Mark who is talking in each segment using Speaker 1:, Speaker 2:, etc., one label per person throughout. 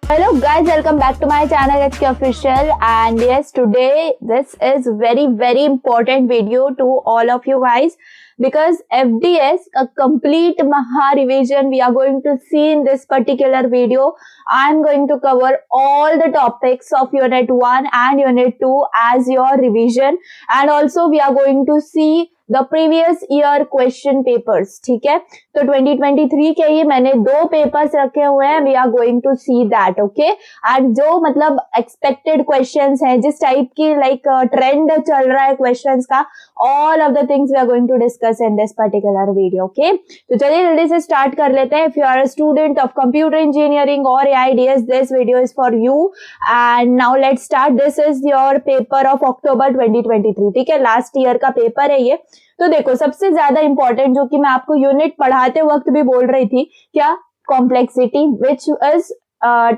Speaker 1: Hello guys, welcome back to my channel HK Official, and yes, today this is very important video to all of you guys because FDS a complete Maha revision we are going to see in this particular video. I am going to cover all the topics of Unit 1 and Unit 2 as your revision, and also we are going to see the previous year question papers. ठीक है, तो 2023 के ये मैंने 2 papers रखे हुए हैं. We are going to see that. Okay, and जो मतलब एक्सपेक्टेड क्वेश्चंस हैं, जिस टाइप की लाइक ट्रेंड चल रहा है क्वेश्चंस का, all of the things we are going to discuss in this particular video. Okay, तो चलिए जल्दी से स्टार्ट कर लेते हैं. If you are a student of computer engineering और AIDS, this video is for you. And now let's start. This is your paper of October 2023. ठीक है, लास्ट ईयर का पेपर है ये. तो देखो, सबसे ज्यादा इंपॉर्टेंट जो कि मैं आपको यूनिट पढ़ाते वक्त भी बोल रही थी, क्या? Complexity, which is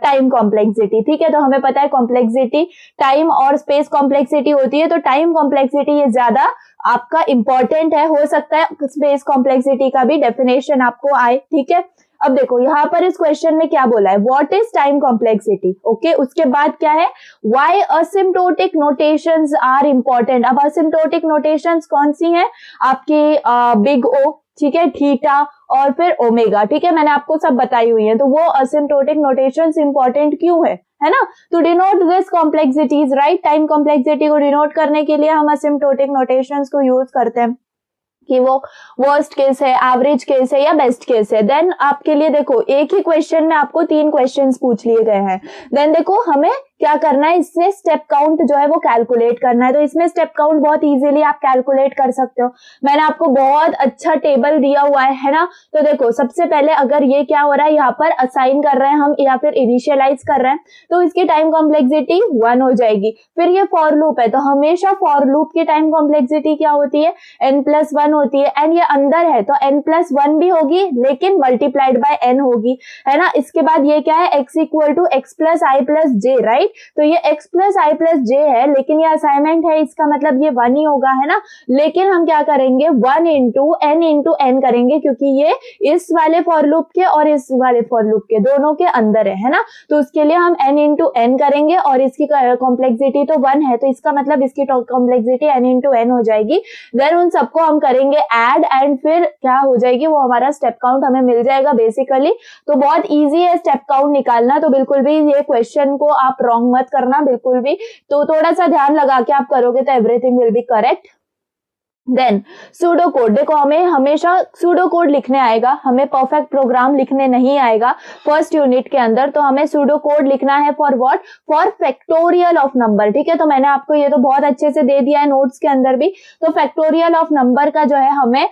Speaker 1: time complexity. ठीक है, तो हमें पता है कॉम्प्लेक्सिटी टाइम और स्पेस कॉम्प्लेक्सिटी होती है. तो टाइम कॉम्प्लेक्सिटी ये ज्यादा आपका इंपॉर्टेंट है. हो सकता है स्पेस कॉम्प्लेक्सिटी का भी डेफिनेशन आपको आए. ठीक है, अब देखो यहाँ पर इस क्वेश्चन में क्या बोला है, what is time complexity. Okay, उसके बाद क्या है, why asymptotic notations are important. अब असिम्प्टोटिक नोटेशंस कौन सी हैं? आपकी बिग ओ, ठीक है, थीटा और फिर ओमेगा. ठीक है, मैंने आपको सब बताई हुई है. तो वो असिम्प्टोटिक नोटेशंस इंपॉर्टेंट क्यों है ना? To denote this complexities, right. Time complexity को डिनोट करने के लिए हम असिम्प्टोटिक नोटेशंस को यूज करते हैं कि वो वर्स्ट केस है, एवरेज केस है या बेस्ट केस है. देन आपके लिए देखो, एक ही क्वेश्चन में आपको 3 क्वेश्चंस पूछ लिए गए हैं. देन देखो हमें क्या करना है, इससे स्टेप काउंट जो है वो कैलकुलेट करना है. तो इसमें स्टेप काउंट बहुत इजीली आप कैलकुलेट कर सकते हो. मैंने आपको बहुत अच्छा टेबल दिया हुआ है ना. तो देखो, सबसे पहले अगर ये क्या हो रहा है, यहाँ पर असाइन कर रहे हैं हम या फिर इनिशियलाइज कर रहे हैं, तो इसकी टाइम कॉम्प्लेक्सिटी 1 हो जाएगी. फिर ये फॉर लूप है, तो हमेशा फॉर लूप की टाइम कॉम्प्लेक्सिटी क्या होती है, n+1 होती है. एंड ये अंदर है तो n+1 भी होगी, लेकिन मल्टीप्लाइड बाय n होगी, है ना. इसके बाद ये क्या है, x = x+i+j, राइट. तो ये x+i+j है, लेकिन ये असाइनमेंट है, इसका मतलब ये 1 ही होगा, है ना. लेकिन हम क्या करेंगे, 1 × n करेंगे, क्योंकि ये इस वाले फॉर लूप के और इस वाले फॉर लूप के दोनों के अंदर है ना. तो उसके लिए हम n × n करेंगे, और इसकी कॉम्प्लेक्सिटी तो 1 है, तो इसका मतलब इसकी कॉम्प्लेक्सिटी n × n हो जाएगी. देन उन सबको हम करेंगे ऐड, एंड फिर क्या हो जाएगी, वो हमारा स्टेप काउंट हमें मिल जाएगा बेसिकली. तो बहुत इजी है स्टेप काउंट निकालना. तो बिल्कुल भी ये क्वेश्चन को आप रॉन्ग मत करना बिल्कुल भी. तो थोड़ा सा ध्यान लगा के आप करोगे तो everything will be correct. Then pseudo code, देखो हमें हमेशा सूडो कोड लिखने आएगा, हमें परफेक्ट प्रोग्राम लिखने नहीं आएगा फर्स्ट यूनिट के अंदर. तो हमें सूडो कोड लिखना है for what, for factorial of number. ठीक है, तो मैंने आपको ये तो बहुत अच्छे से दे दिया है नोट्स के अंदर भी. तो फैक्टोरियल ऑफ नंबर का जो है हमें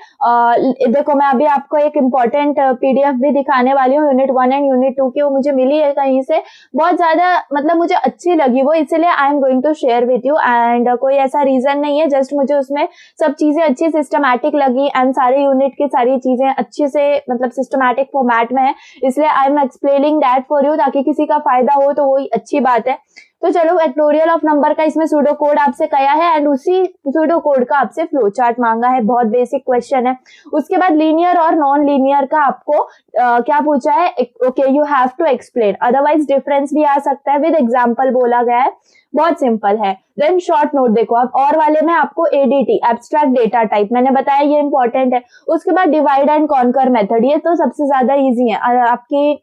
Speaker 1: देखो, मैं अभी आपको एक इंपॉर्टेंट PDF भी दिखाने वाली हूँ यूनिट 1 एंड यूनिट 2 की. वो मुझे मिली है कहीं से, बहुत ज्यादा मतलब मुझे अच्छी लगी वो, इसलिए I am going to share with you. And कोई ऐसा रीजन नहीं है, जस्ट मुझे उसमें सब चीजें अच्छी सिस्टमैटिक लगी एंड सारे यूनिट की सारी चीजें अच्छे से मतलब सिस्टमैटिक फॉर्मेट में है, इसलिए I am explaining that for you, ताकि किसी का फायदा हो तो वही अच्छी बात है. तो चलो, फैक्टोरियल ऑफ नंबर का इसमें सूडो कोड आपसे कहा है, एंड उसी सूडो कोड का आपसे फ्लो चार्ट मांगा है. बहुत बेसिक क्वेश्चन है. उसके बाद लीनियर और नॉन लीनियर का आपको क्या पूछा है, okay, you have to explain, otherwise difference भी आ सकता है, विद एग्जांपल बोला गया है. बहुत सिंपल है. देन शॉर्ट नोट, देखो अब और वाले में आपको ADT, एब्स्ट्रैक्ट डेटा टाइप, मैंने बताया ये इंपॉर्टेंट है. उसके बाद डिवाइड एंड कॉन्कर मेथड, ये तो सबसे ज्यादा इजी है. आपकी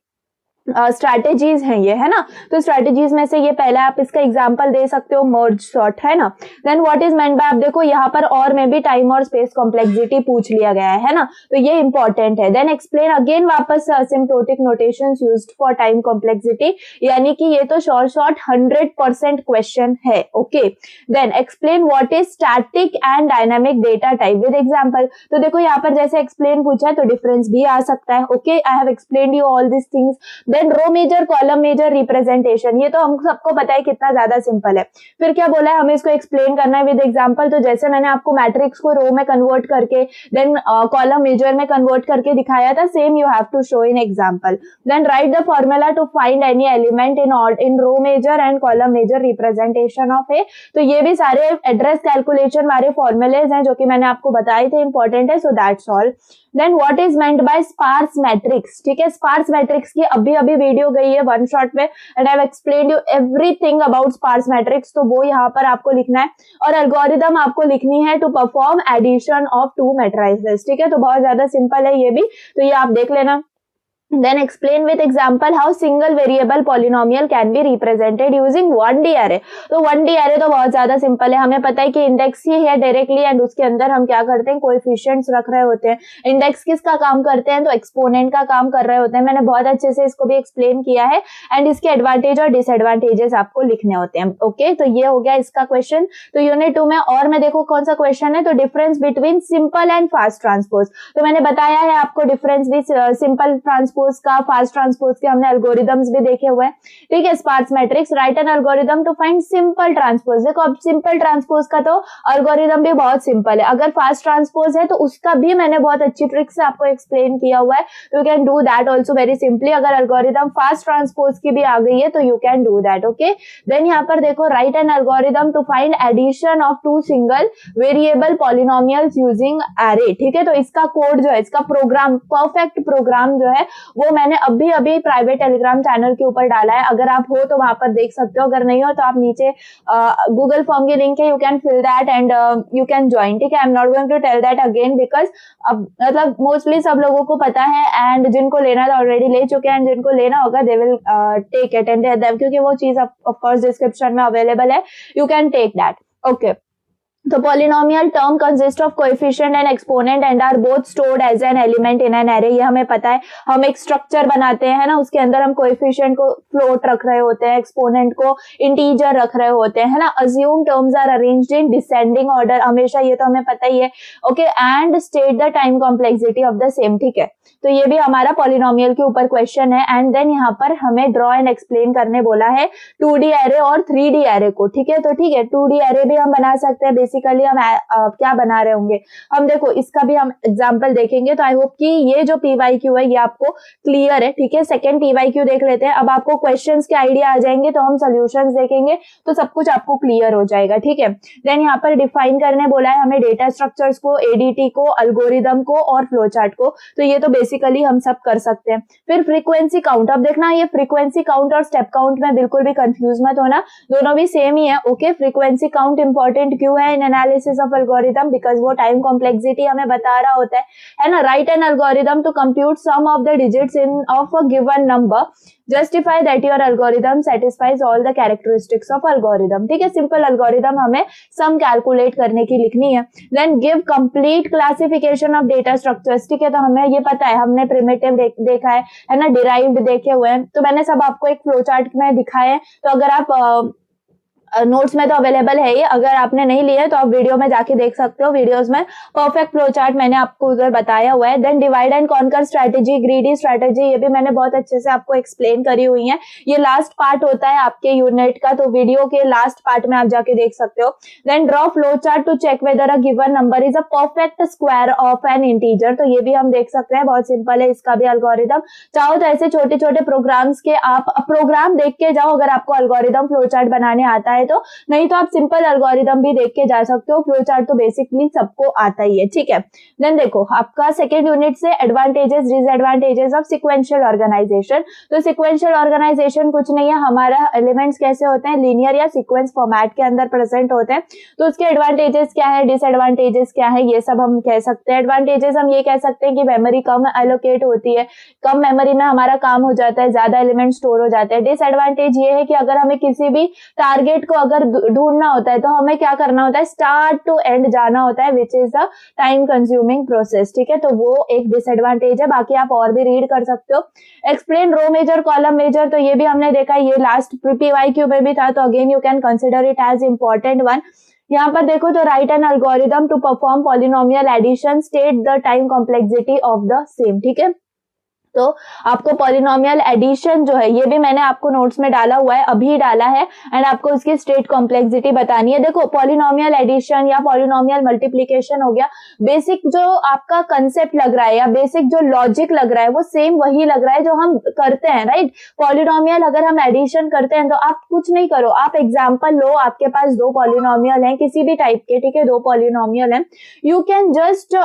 Speaker 1: स्ट्रैटेजीज हैं ये, है ना. तो स्ट्रैटेजीज में से ये पहला, आप इसका एग्जांपल दे सकते हो, मर्ज सॉर्ट, है ना. Then what is meant by, आप देखो यहाँ पर और में भी टाइम और स्पेस कॉम्प्लेक्सिटी पूछ लिया गया है ना, तो ये इंपॉर्टेंट है. देन एक्सप्लेन, अगेन वापस asymptotic notations used for time complexity, यानी कि ये तो शॉर्ट 100% क्वेश्चन है. Okay, then explain what is static and dynamic data type with example. तो देखो यहाँ पर जैसे एक्सप्लेन पूछा है, तो डिफरेंस भी आ सकता है. Okay, I have explained you all this things. Then row major column major representation, ये तो हम सबको पता है कितना ज्यादा सिंपल है. फिर क्या बोला है, हमें इसको एक्सप्लेन करना है विद एग्जांपल. तो जैसे मैंने आपको मैट्रिक्स को रो में कन्वर्ट करके देन कॉलम मेजर में कन्वर्ट करके दिखाया था, same you have to show in example. Then write the formula to find any element in row major and column major representation of A. तो ये भी सारे एड्रेस कैलकुलेशन वाले फॉर्मूलेज हैं जो कि मैंने आपको बताए थे, इंपॉर्टेंट है. So that's all. Then what is meant by sparse matrix. ठीक है, स्पार्स मैट्रिक्स की अभी अभी वीडियो गई है वन शॉट में and I have explained you everything about sparse matrix, तो वो यहाँ पर आपको लिखना है। और एल्गोरिदम आपको लिखनी है to perform addition of two matrices, ठीक है। तो बहुत ज्यादा सिंपल है ये भी, तो ये आप देख लेना। Then explain with example how single variable polynomial can be represented using 1D array। तो 1D array तो बहुत ज्यादा सिंपल है, हमें पता है कि इंडेक्स ही है डायरेक्टली एंड उसके अंदर हम क्या करते हैं, कोएफिशिएंट्स रख रहे होते हैं। इंडेक्स किसका काम करते हैं, तो एक्सपोनेंट का काम कर रहे होते हैं। मैंने बहुत अच्छे से इसको भी एक्सप्लेन किया है एंड इसके एडवांटेज और डिसएडवांटेजेस आपको लिखने होते हैं। ओके, तो ये हो गया इसका क्वेश्चन। तो यूनिट 2 में और मैं देखो कौन सा क्वेश्चन है, तो difference between simple and fast transpose. तो मैंने बताया है आपको डिफरेंस भी सिंपल ट्रांसपोज का, फास्ट ट्रांसपोज के हमने एल्गोरिदम्स भी देखे हुए हैं, ठीक है। Sparse matrix, write an algorithm to find simple transpose. देखो अब सिंपल ट्रांसपोज का तो एल्गोरिदम भी बहुत सिंपल है, अगर फास्ट ट्रांसपोज है तो उसका भी मैंने बहुत अच्छी ट्रिक से आपको एक्सप्लेन किया हुआ है, you can do that also very simply. अगर एल्गोरिदम फास्ट ट्रांसपोज की भी आ गई है तो you can do that, okay. Then यहाँ पर देखो, write an algorithm to find addition of two single variable polynomials using array, ठीक है। तो इसका कोड जो है, इसका प्रोग्राम, परफेक्ट प्रोग्राम जो है वो मैंने अभी प्राइवेट टेलीग्राम चैनल के ऊपर डाला है, अगर आप हो तो वहां पर देख सकते हो, अगर नहीं हो तो आप नीचे गूगल फॉर्म की लिंक है, you can fill that and you can join, ठीक है। I am not going to tell that again because अब मतलब मोस्टली सब लोगों को पता है एंड जिनको लेना था ऑलरेडी ले चुके हैं एंड जिनको लेना होगा they will take it and क्योंकि वो चीज ऑफ कोर्स डिस्क्रिप्शन में अवेलेबल है, you can take that, okay. तो polynomial term consists of coefficient and exponent and are both stored as an element in an array। ये हमें पता है, हम एक स्ट्रक्चर बनाते हैं ना, उसके अंदर हम coefficient को float रख रहे होते हैं, exponent को integer रख रहे होते हैं, है ना। assume terms are arranged in descending order, हमेशा ये तो हमें पता ही है, okay. and state the time complexity of the same, ठीक है। तो ये भी हमारा पॉलिनोमियल के ऊपर क्वेश्चन है एंड देन यहाँ पर हमें ड्रॉ एंड एक्सप्लेन करने बोला है 2D एरे और 3D एरे को, ठीक है। तो ठीक है, 2D एरे भी हम बना सकते हैं। बेसिकली हम क्या बना रहे होंगे, हम देखो इसका भी हम एग्जांपल देखेंगे। तो आई होप कि ये जो PYQ है ये आपको क्लियर है, ठीक है। सेकंड PYQ देख लेते हैं। अब आपको क्वेश्चंस के आइडिया आ जाएंगे तो हम सॉल्यूशंस देखेंगे तो सब कुछ आपको क्लियर हो जाएगा, ठीक है। देन यहाँ पर डिफाइन करने बोला है हमें डेटा स्ट्रक्चर्स को, ADT को, एल्गोरिदम को और फ्लो चार्ट को। तो ये तो बेसिकली हम सब कर सकते हैं। फिर फ्रीक्वेंसी काउंट, अब देखना ये फ्रीक्वेंसी काउंट और स्टेप काउंट में बिल्कुल भी कंफ्यूज मत होना, दोनों भी सेम ही है, ओके। फ्रीक्वेंसी काउंट इंपॉर्टेंट क्यों है in analysis of algorithm, because वो टाइम कॉम्प्लेक्सिटी हमें बता रहा होता है ना। Write an algorithm to compute sum of the digits in of a given number, justify that your algorithm satisfies all the characteristics of algorithm, ठीक है। Simple algorithm हमें सम कैलकुलेट करने की लिखनी है। Then give complete classification of data structures, ठीक है। तो हमें ये पता है, हमने प्रिमिटिव देखा है ना, डिराइव्ड देखे हुए हैं, तो मैंने सब आपको एक फ्लो चार्ट में दिखाए हैं। तो अगर आप नोट्स में तो अवेलेबल है ये, अगर आपने नहीं लिया है तो आप वीडियो में जाके देख सकते हो, वीडियोस में परफेक्ट फ्लो चार्ट मैंने आपको उधर बताया हुआ है। Then divide and conquer strategy, greedy strategy, ये भी मैंने बहुत अच्छे से आपको एक्सप्लेन करी हुई है। ये लास्ट पार्ट होता है आपके यूनिट का, तो वीडियो के लास्ट पार्ट में आप जाके देख सकते हो। Then draw flow chart to check whether a given number is a perfect square of an integer, तो ये भी हम देख सकते हैं, बहुत सिंपल है इसका भी एल्गोरिदम। चाहो तो ऐसे छोटे छोटे प्रोग्राम्स के आप प्रोग्राम देख के जाओ अगर आपको एल्गोरिदम फ्लो चार्ट बनाने आता है तो, नहीं तो आप सिंपल एल्गोरिदम भी देख के जा सकते हो। फ्लो चार्ट तो बेसिकली सबको आता ही है, ठीक है। देन देखो आपका सेकेंड यूनिट से advantages disadvantages of sequential organization. तो सिक्वेंशियल ऑर्गेनाइजेशन कुछ नहीं है, हमारा एलिमेंट्स कैसे होते हैं, लीनियर या सीक्वेंस फॉर्मेट के अंदर प्रेजेंट होते हैं। तो उसके एडवांटेजेस क्या है, डिसएडवांटेजेस क्या है, ये सब हम कह सकते हैं। एडवांटेजेस हम ये कह सकते हैं कि मेमोरी कम एलोकेट होती है, कम मेमोरी में हमारा काम हो जाता है, ज्यादा एलिमेंट स्टोर हो जाते हैं। डिसएडवांटेज ये है कि अगर हमें किसी भी टारगेट को अगर ढूंढना होता है तो हमें क्या करना होता है, स्टार्ट टू एंड जाना होता है, which is the time consuming process, ठीक है। तो वो एक डिसएडवांटेज है, बाकी आप और भी रीड कर सकते हो। Explain row major column major, तो ये भी हमने देखा, ये लास्ट PYQ में भी था, तो again you can consider it as important one. यहाँ पर देखो तो write an algorithm to perform polynomial addition, state the time complexity of the same, ठीक है। तो आपको पॉलिनोमियल एडिशन जो है ये भी मैंने आपको नोट्स में डाला हुआ है, अभी डाला है, एंड आपको उसकी स्टेट कॉम्प्लेक्सिटी बतानी है। देखो पॉलिनोमियल एडिशन या पॉलिनोमियल मल्टीप्लिकेशन हो गया, बेसिक जो आपका कंसेप्ट लग रहा है या बेसिक जो लॉजिक लग रहा है वो सेम वही लग रहा है जो हम करते हैं, राइट। पॉलिनोमियल अगर हम एडिशन करते हैं तो आप कुछ नहीं करो, आप एग्जाम्पल लो, आपके पास दो पॉलिनोमियल हैं किसी भी टाइप के, ठीक है, दो पॉलिनोमियल हैं, यू कैन जस्ट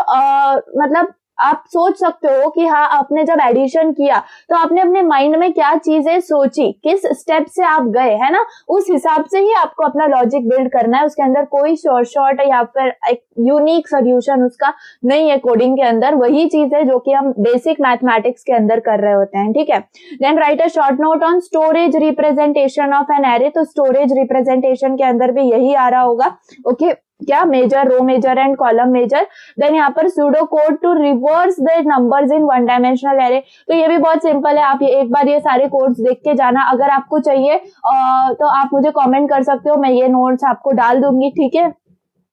Speaker 1: मतलब आप सोच सकते हो कि हाँ आपने जब एडिशन किया तो आपने अपने माइंड में क्या चीजें सोची, किस स्टेप से आप गए, है ना, उस हिसाब से ही आपको अपना लॉजिक बिल्ड करना है। उसके अंदर कोई शॉर्ट या फिर एक यूनिक सोल्यूशन उसका नहीं है कोडिंग के अंदर, वही चीज है जो कि हम बेसिक मैथमेटिक्स के अंदर कर रहे होते हैं, ठीक है। Then write a short note on storage representation of an array, तो स्टोरेज रिप्रेजेंटेशन के अंदर भी यही आ रहा होगा, ओके क्या major, row major and column major. Then यहाँ पर pseudo code to reverse the numbers in one dimensional array, तो ये भी बहुत सिंपल है, आप ये एक बार ये सारे कोड्स देख के जाना, अगर आपको चाहिए तो आप मुझे कमेंट कर सकते हो, मैं ये नोट्स आपको डाल दूंगी, ठीक है।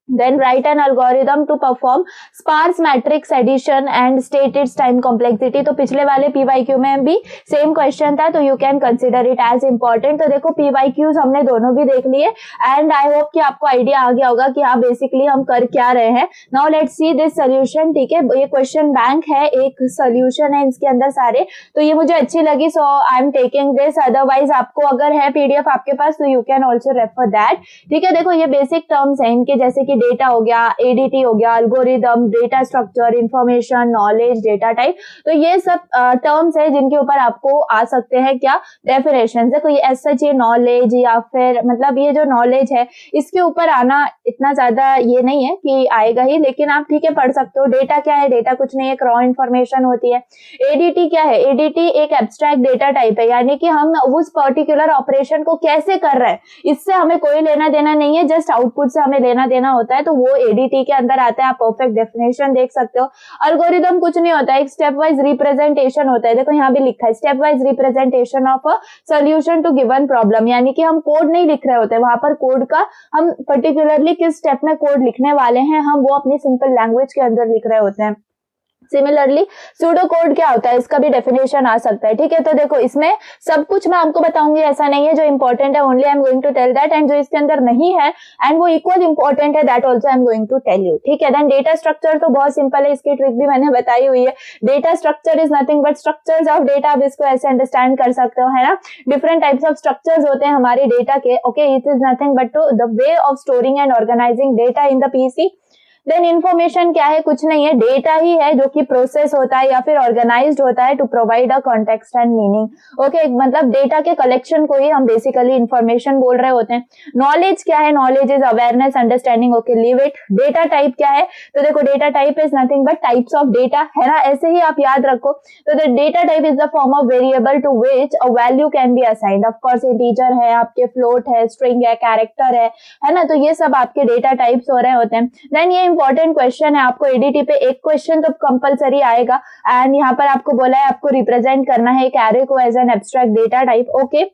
Speaker 1: Then write an algorithm to perform sparse matrix addition and state its time complexity, तो पिछले वाले PYQ में भी सेम क्वेश्चन था, तो you can consider it as important. तो देखो PYQs हमने दोनों भी देख लिए एंड आई होप कि आपको आइडिया आ गया होगा कि हाँ बेसिकली हम कर क्या रहे हैं। Now let's see this solution, ठीक है, ये क्वेश्चन बैंक है, एक सोल्यूशन है इसके अंदर सारे, तो ये मुझे अच्छी लगी so I am taking this, otherwise आपको अगर है PDF आपके पास तो you can also refer that, ठीक है। देखो ये बेसिक टर्म्स है इनके, जैसे कि डेटा हो गया, एडीटी हो गया, algorithm, data structure, information, knowledge, data type, तो ये सब टर्म्स है जिनके ऊपर आपको आ सकते हैं क्या डेफिनेशन है। कोई ऐसा चाहिए नॉलेज या फिर मतलब ये जो नॉलेज है इसके ऊपर आना इतना ज्यादा ये नहीं है कि आएगा ही, लेकिन आप ठीक है पढ़ सकते हो। डेटा क्या है, डेटा कुछ नहीं है, रॉ इंफॉर्मेशन होती है। एडीटी क्या है, एडीटी एक एब्स्ट्रैक्ट डेटा टाइप है, यानी कि हम उस पर्टिकुलर ऑपरेशन को कैसे कर रहे हैं इससे हमें कोई लेना देना नहीं है, जस्ट आउटपुट से हमें लेना देना होता है, तो वो एडीटी के अंदर आता है। आप परफेक्ट डेफिनेशन देख सकते हो। अल्गोरिदम कुछ नहीं होता है, एक स्टेप वाइज रिप्रेजेंटेशन होता है, देखो यहाँ भी लिखा है step wise representation of a solution to given problem, यानी कि हम कोड नहीं लिख रहे होते, वहां पर कोड का हम पर्टिकुलरली किस स्टेप में कोड लिखने वाले हैं हम वो अपनी सिंपल लैंग्वेज के अंदर लिख रहे होते हैं। सिमिलरली सूडो कोड क्या होता है इसका भी डेफिनेशन आ सकता है, ठीक है। तो देखो इसमें सब कुछ मैं आपको बताऊंगी, ऐसा नहीं है, जो इंपॉर्टेंट है only I am going to tell that, and जो इसके अंदर नहीं है एंड वो इक्वल इंपॉर्टेंट है that also I am going to tell you, ठीक है। देन डेटा स्ट्रक्चर तो बहुत सिंपल है, इसकी ट्रिक भी मैंने बताई हुई है। Data structure is nothing but structures of data, आप इसको ऐसे अंडरस्टैंड कर सकते हो, है ना। डिफरेंट टाइप्स ऑफ स्ट्रक्चर्स होते हैं हमारे डेटा के, okay. It is nothing but to the way of storing and organizing data in the PC. Then information क्या है, कुछ नहीं है, डेटा ही है जो कि प्रोसेस होता है या फिर ऑर्गेनाइज्ड होता है to provide a context and meaning, okay. मतलब डेटा के कलेक्शन को ही हम बेसिकली इन्फॉर्मेशन बोल रहे होते हैं। नॉलेज क्या है, knowledge is awareness, understanding, okay leave it. Data type क्या है, तो देखो data type is nothing but types of data, है ना, ऐसे ही आप याद रखो। तो the data type is the form of variable to which a value can be assigned, of course integer है, आपके फ्लोट है, स्ट्रिंग है, कैरेक्टर है ना, तो ये सब आपके डेटा टाइप्स हो रहे होते हैं। देन ये इंपॉर्टेंट क्वेश्चन है, आपको एडीटी पे एक क्वेश्चन तो कंपलसरी आएगा एंड यहाँ पर आपको बोला है आपको रिप्रेजेंट करना है एक एरे को as an abstract data type, okay.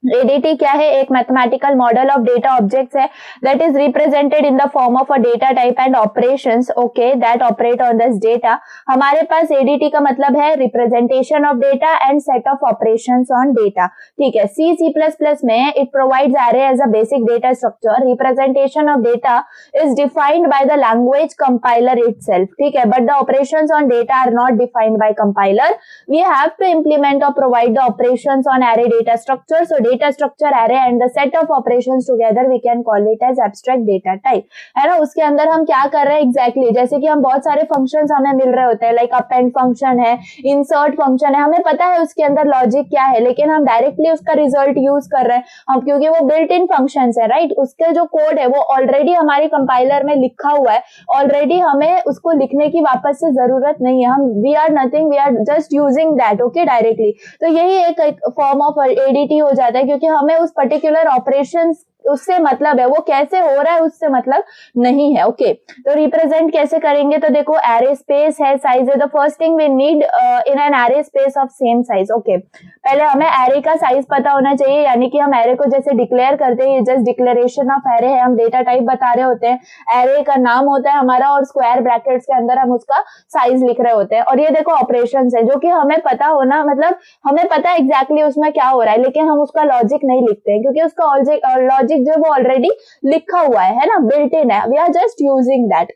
Speaker 1: ADT क्या है, एक mathematical model of data objects है that is represented in the form of a data type and operations, okay, that operate on this data. हमारे पास ADT का मतलब है representation of data and set of operations on data, ठीक है। C++ में it provides array as a basic data structure. Representation of data is defined by the language compiler itself, ठीक है, but the operations on data are not defined by compiler. We have to implement और provide the operations on array data structure, so data structure array and the set of operations together we can call it as abstract data type, है ना। उसके अंदर हम क्या कर रहे हैं एग्जैक्टली जैसे कि हम बहुत सारे फंक्शंस हमें मिल रहे होते हैं, लाइक अपेंड फंक्शन है, इंसर्ट फंक्शन है, हमें पता है उसके अंदर लॉजिक क्या है, लेकिन हम डायरेक्टली उसका रिजल्ट यूज कर रहे हैं हम, क्योंकि वो बिल्ट इन फंक्शंस है, राइट। उसका जो कोड है वो ऑलरेडी हमारे कंपाइलर में लिखा हुआ है, ऑलरेडी हमें उसको लिखने की वापस से जरूरत नहीं है, हम we are nothing, we are just using that, okay, directly. तो यही एक फॉर्म ऑफ एडीटी हो जाता है, क्योंकि हमें उस पर्टिकुलर ऑपरेशंस उससे मतलब है, वो कैसे हो रहा है उससे मतलब नहीं है, ओके। तो रिप्रेजेंट कैसे करेंगे, तो देखो एरे स्पेस है, साइज है, the first thing we need in an array space of same size, okay. पहले हमें एरे का साइज पता होना चाहिए, यानी कि हम एरे को जैसे डिक्लेयर करते हैं, ये जस्ट डिक्लेरेशन ऑफ एरे है, हम डेटा टाइप बता रहे होते हैं, एरे का नाम होता है हमारा और स्क्वायर ब्रैकेट्स के अंदर हम उसका साइज लिख रहे होते हैं। और ये देखो ऑपरेशंस है जो कि हमें पता होना, मतलब हमें पता है एग्जैक्टली उसमें क्या हो रहा है, लेकिन हम उसका लॉजिक नहीं लिखते हैं क्योंकि उसका लॉजिक जो वो ऑलरेडी लिखा हुआ है ना, बिल्ट इन है, we are just using that.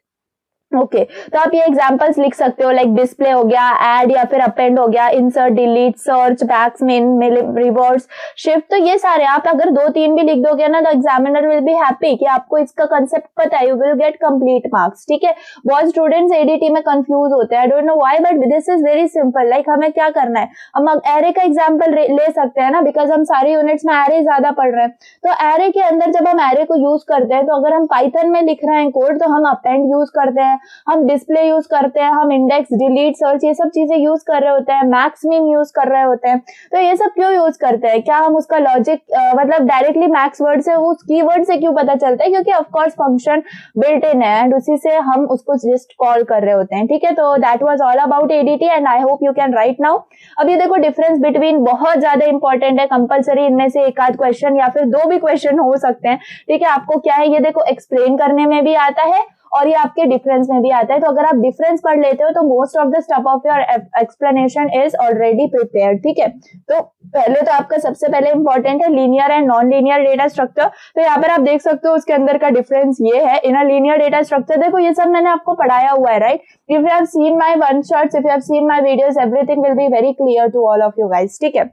Speaker 1: Okay तो आप ये एग्जांपल्स लिख सकते हो, लाइक डिस्प्ले हो गया, ऐड या फिर अपेंड हो गया, इंसर्ट, डिलीट, सर्च, बैक्समेन, रिवर्स, शिफ्ट। तो ये सारे आप अगर 2-3 भी लिख दोगे ना तो एग्जामिनर विल बी हैप्पी कि आपको इसका कंसेप्ट पता है, you will get complete marks. ठीक है, बहुत स्टूडेंट्स एडीटी में कंफ्यूज होते हैं, I don't know why, but this is very simple. Like हमें क्या करना है, हम एरे का एग्जाम्पल ले सकते हैं ना, बिकॉज हम सारी यूनिट्स में एरे ज्यादा पढ़ रहे हैं। तो एरे के अंदर जब हम एरे को यूज करते हैं, तो अगर हम पाइथन में लिख रहे हैं कोड तो हम अपेंड यूज करते हैं, हम डिस्प्ले यूज करते हैं, हम इंडेक्स, डिलीट, सर्च, ये सब चीजें यूज कर रहे होते हैं, मैक्स मीन यूज कर रहे होते हैं। तो ये सब क्यों यूज करते हैं, क्या हम उसका लॉजिक मतलब डायरेक्टली मैक्स वर्ड से, उस कीवर्ड से क्यों पता चलता है, क्योंकि of course function built in है एंड उसी से हम उसको जस्ट कॉल कर रहे होते हैं। ठीक है, तो that was all about ADT and I hope you can right now. अब ये देखो डिफरेंस बिटवीन बहुत ज्यादा इंपॉर्टेंट है, कंपलसरी इनमें से एक आध क्वेश्चन या फिर 2 भी क्वेश्चन हो सकते हैं। ठीक है, आपको क्या है, ये देखो एक्सप्लेन करने में भी आता है और ये आपके डिफरेंस में भी आता है। तो अगर आप डिफरेंस पढ़ लेते हो तो most of the stuff of your explanation is already prepared. ठीक है, तो पहले तो आपका सबसे पहले इंपॉर्टेंट है linear and non linear data structure. तो यहाँ पर आप देख सकते हो उसके अंदर का डिफरेंस ये है। In a linear data structure, देखो ये सब मैंने आपको पढ़ाया हुआ है, right. If you have seen my one shots, if you have seen my videos, everything will be very clear to all of you guys. ठीक है,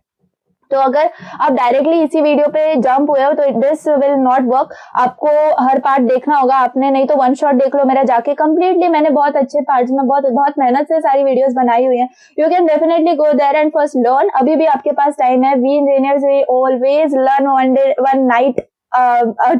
Speaker 1: तो अगर आप डायरेक्टली इसी वीडियो पे जंप हुए हो तो दिस विल नॉट वर्क, आपको हर पार्ट देखना होगा आपने, नहीं तो वन शॉट देख लो मेरा जाके कंप्लीटली। मैंने बहुत अच्छे पार्ट्स में बहुत मेहनत से सारी वीडियोस बनाई हुई हैं। You can definitely go there and first learn. अभी भी आपके पास टाइम है। We engineers we always learn one night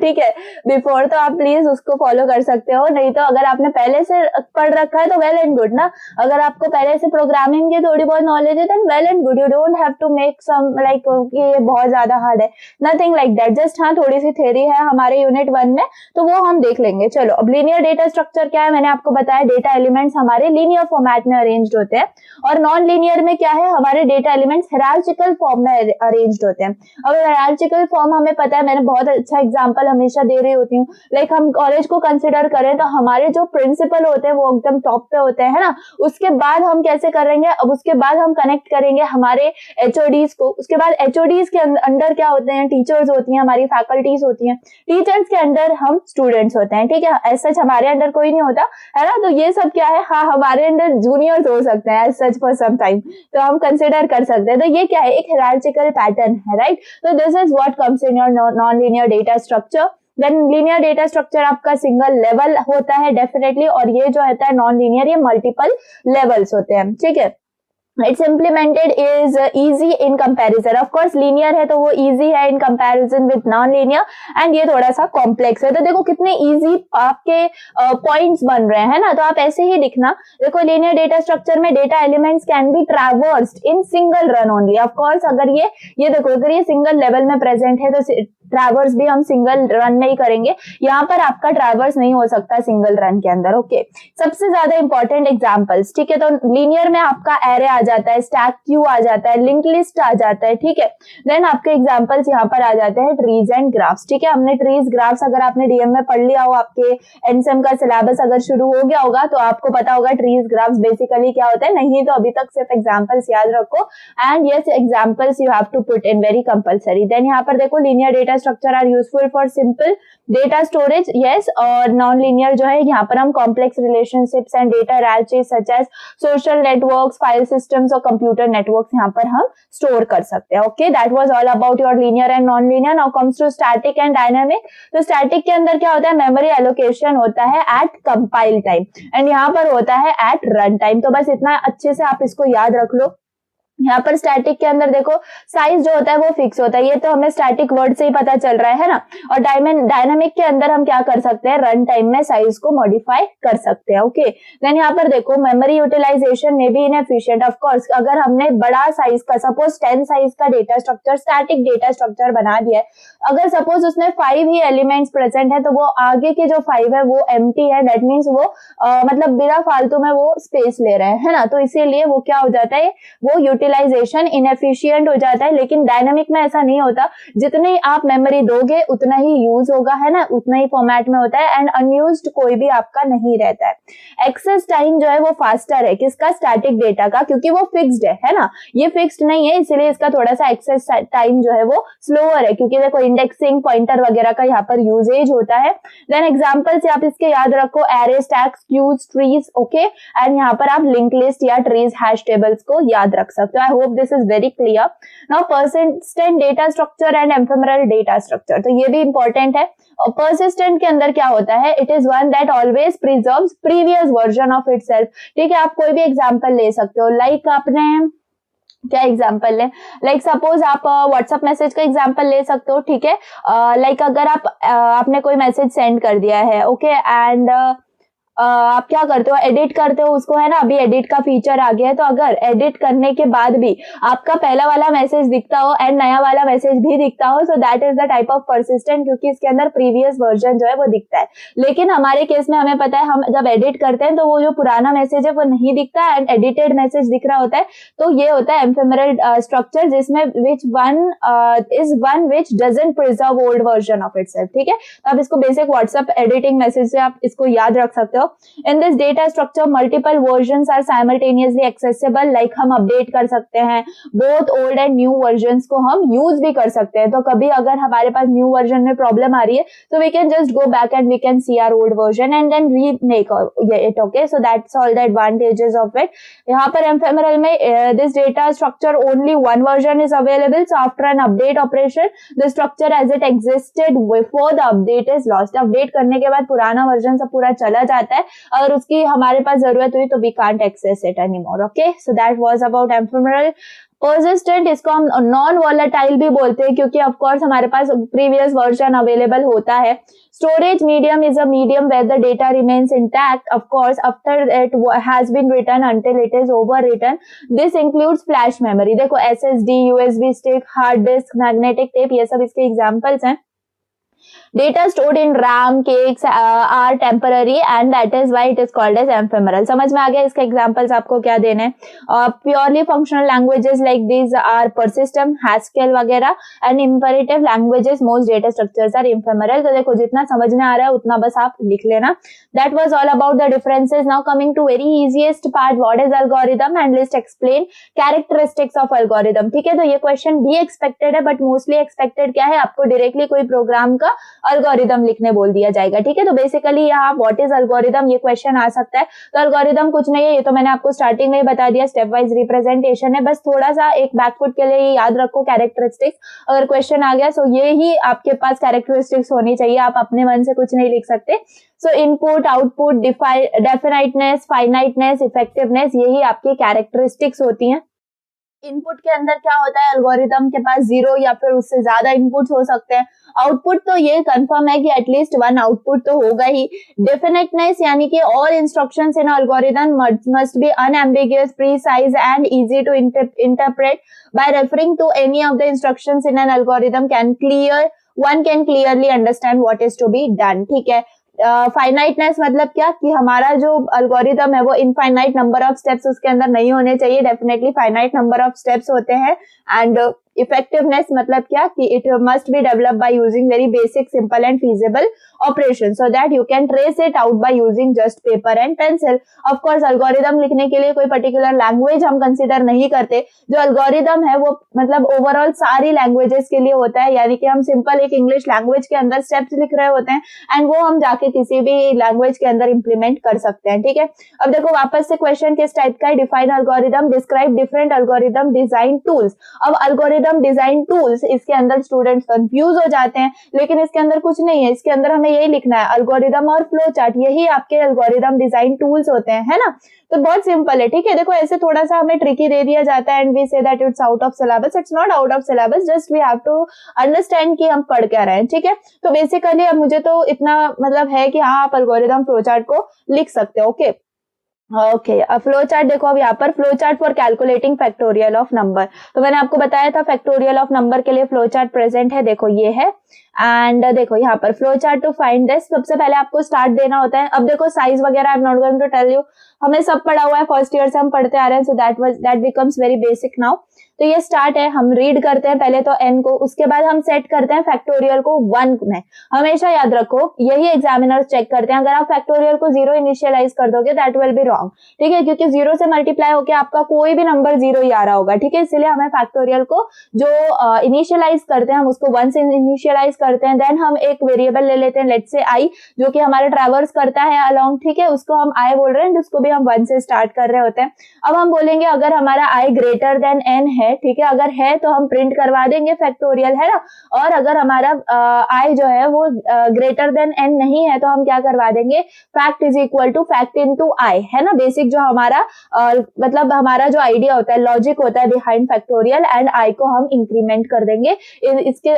Speaker 1: ठीक है बिफोर, तो आप प्लीज उसको फॉलो कर सकते हो। नहीं तो अगर आपने पहले से पढ़ रखा है तो वेल एंड गुड ना, अगर आपको पहले से प्रोग्रामिंग की थोड़ी बहुत नॉलेज है then well and good, you don't have to make some like कि ये बहुत ज्यादा हार्ड है, नथिंग लाइक दैट। जस्ट हाँ थोड़ी सी थ्योरी है हमारे यूनिट 1 में, तो वो हम देख लेंगे। चलो, अब लीनियर डेटा स्ट्रक्चर क्या है, मैंने आपको बताया डेटा एलिमेंट्स हमारे लीनियर फॉर्मेट में अरेंज्ड होते हैं, और नॉन लीनियर में क्या है, हमारे डेटा एलिमेंट्स हिरार्चिकल फॉर्म में अरेंज्ड होते हैं। अब हिरार्चिकल फॉर्म हमें पता है, मैंने बहुत अच्छा एग्जांपल हमेशा दे रही होती हूँ। लाइक हम कॉलेज को कंसिडर करें तो हमारे जो प्रिंसिपल होते हैं वो एकदम टॉप पे होते हैं ना, उसके बाद हम कैसे करेंगे, अब उसके बाद हम कनेक्ट करेंगे हमारे एचओडीज को। उसके बाद एचओडीज के अंडर क्या होते हैं, टीचर्स होती हैं, हमारी फैकल्टीज होती हैं, टीचर्स के अंडर हम स्टूडेंट्स होते हैं। ठीक है, एज सच हमारे अंडर कोई नहीं होता है ना, तो ये सब क्या है, हाँ हमारे अंडर जूनियर्स हो सकते हैं as such for some time, तो हम कंसिडर कर सकते हैं। तो ये क्या है, एक हिरार्चिकल पैटर्न है, राइट। तो this is what comes in your non linear data structure. Then linear data structure आपका सिंगल लेवल होता है डेफिनेटली, और ये जो होता है नॉन लीनियर, ये मल्टीपल लेवल्स होते हैं। ठीक है, it's implemented is easy in comparison. Of course linear है तो वो इजी है in comparison with non linear, and ये थोड़ा सा कॉम्प्लेक्स है। तो देखो कितने इजी आपके पॉइंट्स बन रहे हैं ना, तो आप ऐसे ही लिखना। देखो लीनियर डेटा स्ट्रक्चर में data elements can be traversed in single run only. Of course अगर ये देखो अगर ये सिंगल लेवल में प्रेजेंट है तो ट्रैवर्स भी हम सिंगल रन में ही करेंगे, यहाँ पर आपका ट्रैवर्स नहीं हो सकता सिंगल रन के अंदर। ओके, सबसे ज्यादा इंपॉर्टेंट एग्जांपल्स। ठीक है, तो लीनियर में आपका एरे आ जाता है, स्टैक क्यू आ जाता है, लिंक लिस्ट आ जाता है। ठीक है, देन आपके एग्जांपल्स यहाँ पर आ जाते हैं ट्रीज एंड ग्राफ्स। ठीक है, हमने ट्रीज ग्राफ्स अगर आपने डीएम में पढ़ लिया हो, आपके एनसेम का सिलेबस अगर शुरू हो गया होगा तो आपको पता होगा ट्रीज ग्राफ्स बेसिकली क्या होता है। नहीं तो अभी तक सिर्फ एग्जांपल्स याद रखो, and yes examples you have to put in very compulsory. Then यहाँ पर देखो linear data structure are useful for simple data storage, yes, और नॉन लीनियर जो है यहाँ पर हम complex relationships and data hierarchies such as social networks, file systems और कंप्यूटर नेटवर्क्स यहाँ पर हम स्टोर कर सकते हैं। Okay, that was all about your linear and non linear. Now comes to static and dynamic. तो स्टैटिक के अंदर क्या होता है, मेमोरी एलोकेशन होता है एट कंपाइल टाइम, एंड यहाँ पर होता है एट रन टाइम। तो बस इतना अच्छे से आप इसको याद रख लो। यहाँ पर स्टैटिक के अंदर देखो साइज जो होता है वो फिक्स होता है, ये तो हमें स्टैटिक वर्ड से ही पता चल रहा है ना। और डायनामिक के अंदर हम क्या कर सकते हैं, रन टाइम में साइज को मॉडिफाई कर सकते हैं। ओके, देन यहाँ पर देखो मेमोरी यूटिलाइजेशन में भी इनएफिशिएंट। ऑफ कोर्स अगर हमने बड़ा साइज का सपोज 10 साइज का data structure, static data structure बना दिया है, अगर सपोज उसमें 5 ही एलिमेंट्स प्रेजेंट है तो वो आगे के जो 5 है वो एम्प्टी है, दैट मीन्स वो मतलब बिना फालतू में वो स्पेस ले रहे हैं, है ना। तो इसीलिए वो क्या हो जाता है, वो यूटिलाइजेशन इनएफिशिएंट हो जाता है, लेकिन डायनामिक में ऐसा नहीं होता, जितनी आप मेमोरी दोगे उतना ही यूज होगा, है ना, उतना ही फॉर्मेट में होता है एंड अनयूज्ड कोई भी आपका नहीं रहता है। एक्सेस टाइम जो है वो फास्टर है, किसका, स्टैटिक डेटा का, क्योंकि वो फिक्स्ड है ना, ये फिक्स्ड नहीं है, इसीलिए इसका थोड़ा सा एक्सेस टाइम जो है वो स्लोअर है, क्योंकि देखो इंडेक्सिंग पॉइंटर वगैरह का यहाँ पर यूजेज होता है। देन एग्जांपल से आप इसके याद रखो, array, stacks, queues, trees, okay, and यहाँ पर आप लिंक लिस्ट या ट्रीज, हैश टेबल्स को याद रख सकते हो। I hope this is very clear. Now persistent data structure and ephemeral data structure, तो ये भी इंपॉर्टेंट है। पर्सिस्टेंट के अंदर क्या होता है, it is one that always preserves previous version of itself. ठीक है, आप कोई भी एग्जांपल ले सकते हो, लाइक आपने क्या एग्जाम्पल ले, लाइक सपोज आप व्हाट्सएप मैसेज का एग्जाम्पल ले सकते हो। ठीक है, लाइक अगर आपने कोई मैसेज सेंड कर दिया है, ओके, एंड आप क्या करते हो, एडिट करते हो उसको, है ना, अभी एडिट का फीचर आ गया है, तो अगर एडिट करने के बाद भी आपका पहला वाला मैसेज दिखता हो एंड नया वाला मैसेज भी दिखता हो, सो that is the type of persistent, क्योंकि इसके अंदर प्रीवियस वर्जन जो है वो दिखता है। लेकिन हमारे केस में हमें पता है, हम जब एडिट करते हैं तो वो जो पुराना मैसेज है वो नहीं दिखता एंड एडिटेड मैसेज दिख रहा होता है, तो ये होता है एफेमेरल स्ट्रक्चर, जिसमें which one is one which doesn't preserve old version of itself. ठीक है, तो आप इसको बेसिक व्हाट्सएप एडिटिंग मैसेज से आप इसको याद रख सकते हो। In this data structure, multiple versions are simultaneously accessible. Like हम अपडेट कर सकते हैं, both old and new versions को हम यूज भी कर सकते हैं। तो कभी अगर हमारे पास न्यू वर्जन में प्रॉब्लम आ रही है, तो we can just go back and we can see our old version and then remake it. Okay, so that's all the advantages of it. यहाँ पर एफेमेरल में this data structure only one version is available. So after an update operation, the structure as it existed before the update is lost. Update करने के बाद पुराना version सब पूरा चला जाता है, अगर उसकी हमारे पास जरूरत हुई तो we can't access it anymore. Okay, so that was about ephemeral. Persistent, इसको हम नॉन वॉलेटाइल भी बोलते हैं, क्योंकि ऑफ कोर्स हमारे पास प्रीवियस वर्जन अवेलेबल होता है। Storage medium is a medium where the data remains intact, of course after it has been written until it is over written. This includes flash memory, देखो SSD, USB stick, hard disk, magnetic tape, ये सब इसके examples हैं। Data stored in RAM cakes are temporary and that is why it is called as ephemeral. समझ में आ गया इसका examples आपको क्या देने हैं। Purely functional languages like these are persistent, Haskell वगैरह, and imperative languages most data structures are ephemeral. तो देखो जितना समझ में आ रहा है उतना बस आप लिख लेना। That was all about the differences. Now coming to very easiest part, what is algorithm, and let's explain characteristics of algorithm. ठीक है, तो ये क्वेश्चन भी एक्सपेक्टेड है, बट मोस्टली एक्सपेक्टेड क्या है, आपको डायरेक्टली कोई प्रोग्राम का अल्गोरिदम लिखने बोल दिया जाएगा। ठीक है, तो बेसिकली यहाँ व्हाट इज अल्गोरिदम, ये क्वेश्चन आ सकता है। तो अल्गोरिदम कुछ नहीं है, ये तो मैंने आपको स्टार्टिंग में ही बता दिया, स्टेप वाइज रिप्रेजेंटेशन है। बस थोड़ा सा एक बैकफुट के लिए याद रखो कैरेक्टरिस्टिक्स, अगर क्वेश्चन आ गया सो ये ही आपके पास कैरेक्टरिस्टिक्स होनी चाहिए, आप अपने मन से कुछ नहीं लिख सकते। So input, output, definiteness, finiteness, effectiveness, यही आपकी कैरेक्टरिस्टिक्स होती हैं। इनपुट के अंदर क्या होता है, एल्गोरिदम के पास 0 या फिर उससे ज्यादा इनपुट्स हो सकते हैं। आउटपुट तो ये कंफर्म है कि एटलीस्ट 1 आउटपुट तो होगा ही। डेफिनेटनेस यानी कि all instructions in algorithm must be unambiguous, precise and easy to interpret by referring to any of the instructions in an algorithm one can clearly understand what is to be done। ठीक है, finiteness मतलब क्या, कि हमारा जो algorithm है वो infinite number of steps उसके अंदर नहीं होने चाहिए, definitely finite number of steps होते हैं। एंड इफेक्टिवनेस मतलब क्या, कि it must be develop by using very basic, simple and feasible operation so that you can trace it out by using just paper and pencil. Of course algorithm लिखने के लिए कोई particular language हम consider नहीं करते, जो algorithm है वो मतलब ओवरऑल सारी लैंग्वेजेस के लिए होता है, यानी कि हम सिंपल एक इंग्लिश लैंग्वेज के अंदर स्टेप्स लिख रहे होते हैं एंड वो हम जाके किसी भी लैंग्वेज के अंदर इंप्लीमेंट कर सकते हैं। ठीक है, अब देखो वापस से क्वेश्चन किस टाइप का है, define algorithm, describe different algorithm design tools. अब एल्गोरिदम डिजाइन टूल्स, इसके अंदर स्टूडेंट्स कंफ्यूज हो जाते हैं, लेकिन इसके अंदर कुछ नहीं है, इसके अंदर हमें यही लिखना है, एल्गोरिदम और फ्लो चार्ट, यही आपके एल्गोरिदम डिजाइन टूल्स होते हैं, है ना। तो बहुत सिंपल है। ठीक है, देखो ऐसे थोड़ा सा हमें ट्रिकी दे दिया जाता है and we say that it's out of syllabus, it's not out of syllabus, just we have to understand कि हम पढ़ क्या रहे हैं। ठीक है, तो बेसिकली अब मुझे तो इतना मतलब है कि हाँ आप एल्गोरिदम फ्लो चार्ट को लिख सकते हो। ओके, ओके, फ्लो चार्ट देखो अब यहाँ पर flow chart for calculating factorial of number. तो मैंने आपको बताया था फैक्टोरियल ऑफ नंबर के लिए फ्लो चार्ट प्रेजेंट है, देखो ये है। एंड देखो यहाँ पर flow chart to find this, सबसे पहले आपको स्टार्ट देना होता है। अब देखो साइज वगैरह I am not going to tell you, हमने सब पढ़ा हुआ है, फर्स्ट ईयर से हम पढ़ते आ रहे हैं, so that becomes very basic now. तो ये स्टार्ट है, हम रीड करते हैं पहले तो n को, उसके बाद हम सेट करते हैं फैक्टोरियल को 1 में। हमेशा याद रखो यही एग्जामिनर चेक करते हैं, अगर आप फैक्टोरियल को 0 इनिशियलाइज कर दोगे दैट विल बी रॉन्ग, ठीक है, क्योंकि 0 से मल्टीप्लाई होकर आपका कोई भी नंबर 0 ही आ रहा होगा, ठीक है। इसलिए हमें फैक्टोरियल को जो इनिशियलाइज करते हैं हम उसको 1 से इनिशियलाइज करते हैं। देन हम एक वेरिएबल ले लेते हैं, लेट्स से i, जो कि हमारा ट्रैवर्स करता है अलोंग, ठीक है, उसको हम i बोल रहे हैं, उसको भी हम 1 से स्टार्ट कर रहे होते हैं। अब हम बोलेंगे अगर हमारा i ग्रेटर देन n है, ठीक है, अगर है तो हम प्रिंट करवा देंगे फैक्टोरियल, है ना। और अगर हमारा i जो है वो ग्रेटर देन n नहीं है तो हम क्या करवा देंगे, fact is equal to fact into i, है ना। बेसिक जो हमारा मतलब हमारा जो आइडिया होता है, लॉजिक होता है बिहाइंड फैक्टोरियल, एंड i को हम इंक्रीमेंट कर देंगे। इसके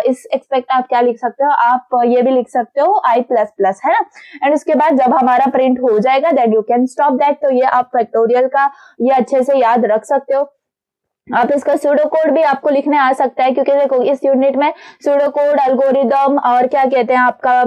Speaker 1: इस एक्सपेक्ट आप क्या लिख सकते हो, आप ये भी लिख सकते हो i प्लस प्लस, है ना। एंड उसके बाद जब हमारा प्रिंट हो जाएगा then you can stop that. तो ये आप फैक्टोरियल का ये अच्छे से याद रख सकते हो। आप इसका सूडो कोड भी आपको लिखने आ सकता है, क्योंकि देखो इस यूनिट में सूडो कोड, एल्गोरिदम और क्या कहते हैं आपका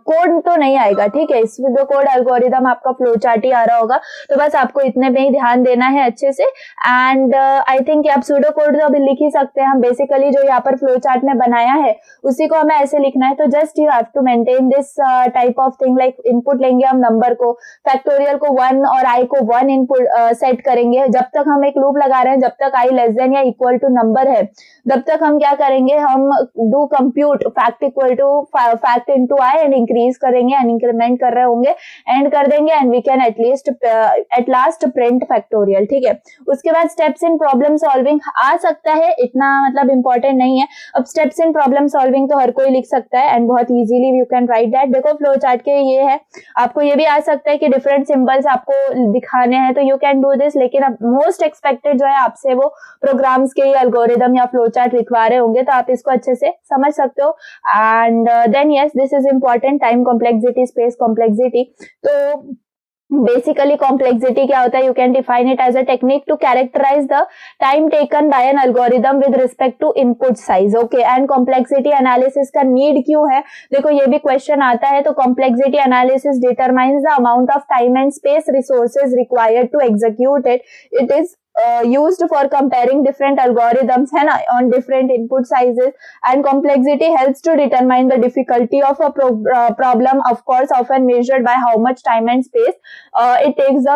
Speaker 1: कोड तो नहीं आएगा, ठीक है। सूडो कोड, एल्गोरिदम, आपका फ्लो चार्ट ही आ रहा होगा। तो बस आपको इतने पे ही ध्यान देना है अच्छे से। एंड आई थिंक आप सूडो कोड तो अभी लिख ही सकते हैं। हम बेसिकली जो यहाँ पर फ्लो चार्ट में बनाया है उसी को हमें ऐसे लिखना है। तो just you have to maintain this type of thing, like input लेंगे हम नंबर को, फैक्टोरियल को 1 और i को 1 इनपुट सेट करेंगे। जब तक हम एक लूप लगा रहे हैं, जब तक i लेस देन या इक्वल टू नंबर है, तब तक हम क्या करेंगे, हम do compute fact equal to fact into i and increase करेंगे एंड इंक्रीमेंट कर रहे होंगे, एंड कर देंगे, and we can at last print factorial, ठीक है। उसके बाद स्टेप्स इन प्रॉब्लम सॉल्विंग आ सकता है, इतना मतलब इंपॉर्टेंट नहीं है। अब स्टेप्स इन प्रॉब्लम सॉल्विंग तो हर कोई लिख सकता है एंड बहुत easily you can right that. देखो फ्लो चार्ट के ये है, आपको ये भी आ सकता है कि डिफरेंट सिंबल्स आपको दिखाने हैं, तो यू कैन डू दिस। लेकिन अब मोस्ट एक्सपेक्टेड जो है आपसे वो प्रोग्राम्स के एल्गोरिदम या फ्लो चार्ट लिखवा रहे होंगे, तो आप इसको अच्छे से समझ सकते हो। And then yes, this is important, time complexity, space complexity. तो बेसिकली कॉम्प्लेक्सिटी क्या होता है, you can define it as a technique to characterize the time taken by an algorithm with respect to input size, okay. And complexity analysis का need क्यों है, देखो ये भी क्वेश्चन आता है। तो complexity analysis determines the amount of time and space resources required to execute it. It is used for comparing different algorithms, है ना, on different input sizes, and complexity helps to determine the difficulty of a problem, of course often measured by how much time and space it takes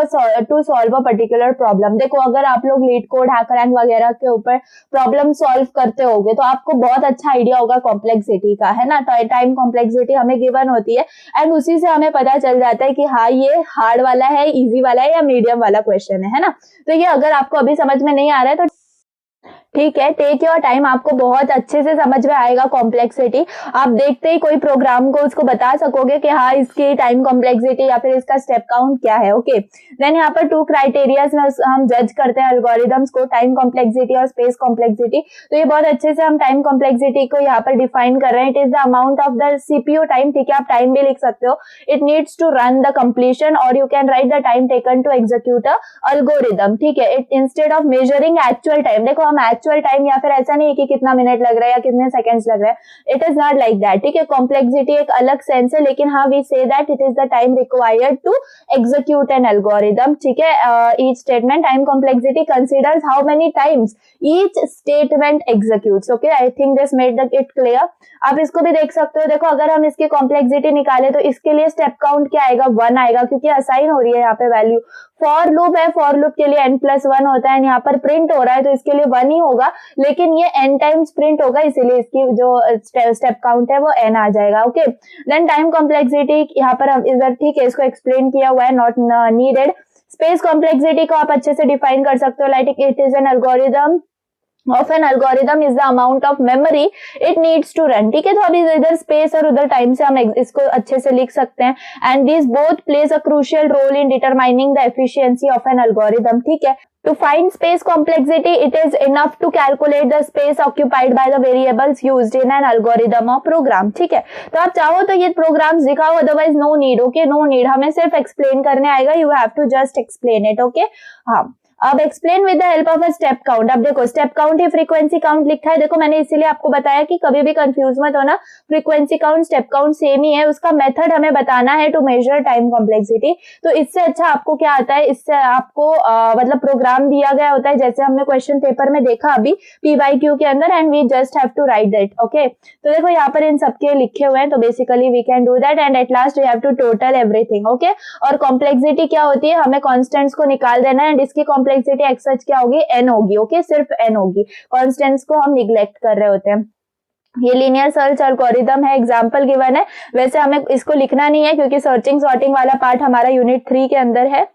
Speaker 1: to solve a particular problem। देखो अगर आप लोग leet code, हैकरैंक वगैरह के ऊपर problem solve करते होगे तो आपको बहुत अच्छा आइडिया होगा कॉम्प्लेक्सिटी का, है ना। टाइम कॉम्प्लेक्सिटी हमें गिवन होती है एंड उसी से हमें पता चल जाता है कि हाँ ये हार्ड वाला है, इजी वाला है या मीडियम वाला क्वेश्चन है ना। तो ये अगर आपको अभी समझ में नहीं आ रहा है तो ठीक है, टेक योर टाइम, आपको बहुत अच्छे से समझ में आएगा कॉम्प्लेक्सिटी। आप देखते ही कोई प्रोग्राम को उसको बता सकोगे कि हाँ इसकी टाइम कॉम्प्लेक्सिटी या फिर इसका स्टेप काउंट क्या है, ओके। देन यहाँ पर 2 क्राइटेरियाज में हम जज करते हैं एल्गोरिदम्स को, टाइम कॉम्प्लेक्सिटी और स्पेस कॉम्प्लेक्सिटी। तो ये बहुत अच्छे से हम टाइम कॉम्प्लेक्सिटी को यहाँ पर डिफाइन कर रहे हैं। It is the amount of the CPU time, ठीक है, आप टाइम भी लिख सकते हो। It needs to run the completion, और you can write the time taken to execute a algorithm, ठीक है। It instead of measuring actual time, देखो हम एक्चुअल टाइम या फिर ऐसा नहीं है कि कितना मिनट लग रहा है या कितने सेकंड्स लग रहा है, it is not like that, ठीक है। कॉम्प्लेक्सिटी एक अलग सेंस है, लेकिन हाँ we say that it is the time required to execute an algorithm, ठीक है। Each statement, time complexity considers how many times each statement executes, okay. I think this made it clear. आप इसको भी देख सकते हो, देखो अगर हम इसकी कॉम्प्लेक्सिटी निकाले तो इसके लिए स्टेप काउंट क्या आएगा, 1 आएगा, क्योंकि असाइन हो रही है यहाँ पे वैल्यू। फॉर लूप है, फॉर लूप के लिए n+1 होता है, यहाँ पर प्रिंट हो रहा है तो इसके लिए 1 ही होगा, लेकिन ये n टाइम्स प्रिंट होगा, इसीलिए इसकी जो स्टेप काउंट है वो n आ जाएगा, ओके। देन टाइम कॉम्प्लेक्सिटी यहाँ पर हम इधर, ठीक है, इसको एक्सप्लेन किया हुआ है, नॉट नीडेड। स्पेस कॉम्प्लेक्सिटी को आप अच्छे से डिफाइन कर सकते हो, like it is an algorithm of an algorithm is the amount of memory it needs to run, ठीक है। तो अभी इधर स्पेस और उधर टाइम से हम इसको अच्छे से लिख सकते हैं। And this both plays a crucial role in determining the efficiency of an algorithm, ठीक है। To find space complexity, it is enough to calculate the space occupied by the variables used in an algorithm or program. ठीक है, तो आप चाहो तो ये programs दिखाओ, otherwise no need. Okay, no need, हमें सिर्फ एक्सप्लेन करने आएगा. You have to just explain it. Okay, हाँ. अब explain with the help of a step count. अब देखो स्टेप काउंट ही फ्रीक्वेंसी काउंट लिखा है. देखो मैंने इसीलिए आपको बताया कि कभी भी कंफ्यूज मत होना, frequency count step count same ही है. उसका मेथड हमें बताना है टू मेजर टाइम कॉम्प्लेक्सिटी. तो इससे अच्छा आपको क्या आता है, इससे आपको मतलब प्रोग्राम दिया गया होता है जैसे हमने क्वेश्चन पेपर में देखा अभी PYQ के अंदर, and we just have to write that. Okay, तो देखो यहाँ पर इन सबके लिखे हुए हैं, तो basically we can do that, and at last we have to total everything. Okay, और कॉम्प्लेक्सिटी क्या होती है, हमें कॉन्स्टेंट्स को निकाल देना है, एंड इसकी कॉम्प्लेक्सिटी एक्स सच क्या होगी, n होगी. ओके, सिर्फ n होगी, कॉन्स्टेंट्स को हम निग्लेक्ट कर रहे होते हैं. ये लीनियर सर्च एल्गोरिथम है, एग्जांपल गिवन है. वैसे हमें इसको लिखना नहीं है क्योंकि सर्चिंग सॉर्टिंग वाला पार्ट हमारा यूनिट 3 के अंदर है.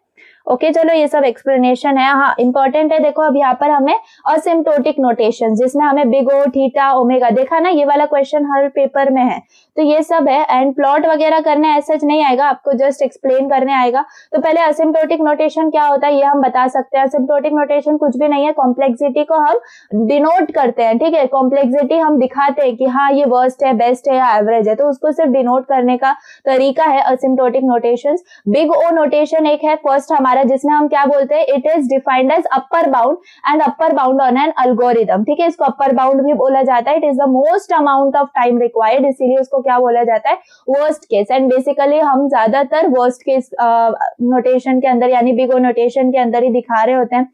Speaker 1: ओके, चलो ये सब एक्सप्लेनेशन है. हाँ, इंपॉर्टेंट है. देखो अब यहाँ पर हमें असिम्प्टोटिक नोटेशन, जिसमें हमें बिग ओ, थीटा, ओमेगा, देखा ना, ये वाला क्वेश्चन हर पेपर में है, तो ये सब है. एंड प्लॉट वगैरह करने ऐसा नहीं आएगा आपको, जस्ट एक्सप्लेन करने आएगा. तो पहले असिम्प्टोटिक नोटेशन क्या होता है ये हम बता सकते हैं. असिम्प्टोटिक नोटेशन कुछ भी नहीं है, कॉम्प्लेक्सिटी को हम डिनोट करते हैं. ठीक है, कॉम्प्लेक्सिटी हम दिखाते हैं कि हाँ ये वर्स्ट है, बेस्ट है या एवरेज है, तो उसको सिर्फ डिनोट करने का तरीका है asymptotic notation. Big O notation एक है फर्स्ट हमारा, जिसमें हम क्या बोलते हैं, it is defined as upper bound and upper bound on an algorithm. ठीक है, इसको अपर बाउंड भी बोला जाता है. It is the most amount of time required, इसीलिए इसको क्या बोला जाता है, वर्स्ट केस. एंड बेसिकली हम ज्यादातर वर्स्ट केस नोटेशन के अंदर यानी बिग ओ नोटेशन के अंदर ही दिखा रहे होते हैं.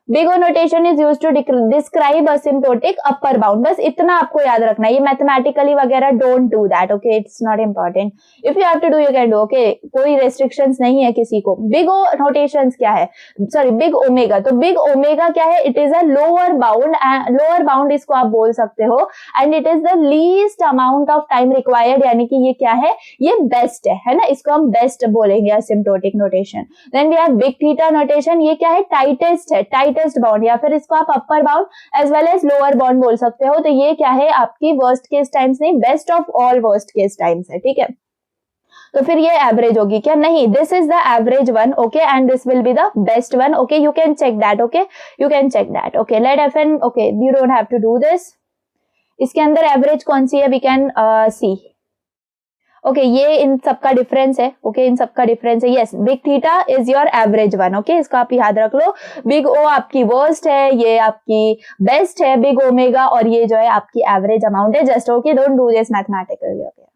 Speaker 1: Big O notation is used to describe asymptotic upper bound. बस इतना आपको याद रखना है, ये मैथमेटिकली वगैरह don't do that. Okay, it's not important. If you have to do you can do. Okay, कोई रेस्ट्रिक्शंस नहीं है किसी को. बिग ओ नोटेशंस क्या है, सॉरी बिग ओमेगा. तो बिग ओमेगा क्या है, it is a lower bound. Lower bound इसको आप बोल सकते हो, and it is the least amount of time required, यानी कि ये क्या है, ये बेस्ट है ना, इसको हम बेस्ट बोलेंगे asymptotic notation. Then we have big theta notation. ये क्या है, टाइटेस्ट है, टाइटेस्ट बाउंड, या फिर इसको आप upper bound as well as lower bound बोल सकते हो. तो ये क्या है, आपकी वर्स्ट केस टाइम्स नहीं, best of all worst case times है. ठीक है, तो फिर ये एवरेज होगी क्या, नहीं, this is the average one. Okay, and this will be the best one. Okay, you can check that. Okay, you can check that. Okay, let FN. Okay, you don't have to do this. इसके अंदर average कौन सी है, we can see. Okay, ये इन सबका difference है. Okay, इन सबका difference है. Yes, big theta is your average one. Okay, इसको आप याद रख लो. बिग ओ आपकी वर्स्ट है, ये आपकी बेस्ट है, बिग ओमेगा, और ये जो है आपकी एवरेज अमाउंट है. Just okay, don't do this mathematically. Okay,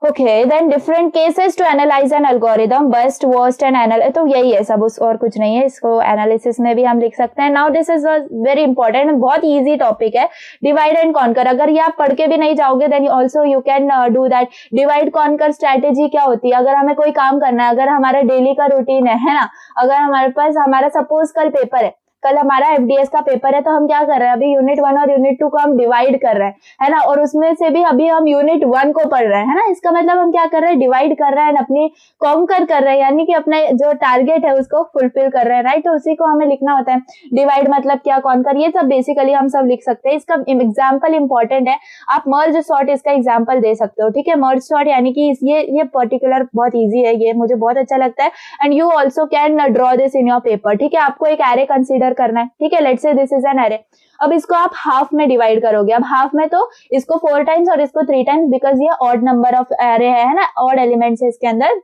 Speaker 1: Okay, then different cases to analyze an algorithm, best, worst and analyze. तो यही है सब, उस और कुछ नहीं है. इसको एनालिसिस में भी हम लिख सकते हैं. Now this is very important, बहुत इजी टॉपिक है, डिवाइड एंड कॉन्कर. अगर ये आप पढ़ के भी नहीं जाओगे then also you can do that. Divide conquer strategy क्या होती है, अगर हमें कोई काम करना है, अगर हमारा डेली का रूटीन है ना, अगर हमारे पास, हमारा सपोज कल पेपर है, कल हमारा FDS का पेपर है, तो हम क्या कर रहे हैं, अभी यूनिट 1 और यूनिट 2 को हम डिवाइड कर रहे हैं, है ना, और उसमें से भी अभी हम यूनिट 1 को पढ़ रहे हैं, है ना. इसका मतलब हम क्या कर रहे हैं, डिवाइड कर रहे हैं, अपनी कॉन्कर कर रहे हैं, यानी कि अपने जो टारगेट है उसको फुलफिल कर रहे हैं, राइट. तो उसी को हमें लिखना होता है. डिवाइड मतलब क्या, कॉन्कर, ये सब बेसिकली हम सब लिख सकते हैं. इसका एग्जाम्पल इंपॉर्टेंट है, आप मर्ज सॉर्ट इसका एग्जाम्पल दे सकते हो. ठीक है, मर्ज सॉर्ट यानी कि ये पर्टिकुलर बहुत ईजी है, ये मुझे बहुत अच्छा लगता है. And you also can draw this in your paper. ठीक है, आपको एक एरे कंसिडर करना है. ठीक है, let's say this is an array. अब इसको आप हाफ में डिवाइड करोगे. अब हाफ में तो इसको 4 टाइम्स और इसको 3 टाइम्स, बिकॉज ये ऑड नंबर ऑफ एरे है ना, ऑड एलिमेंट्स है इसके अंदर.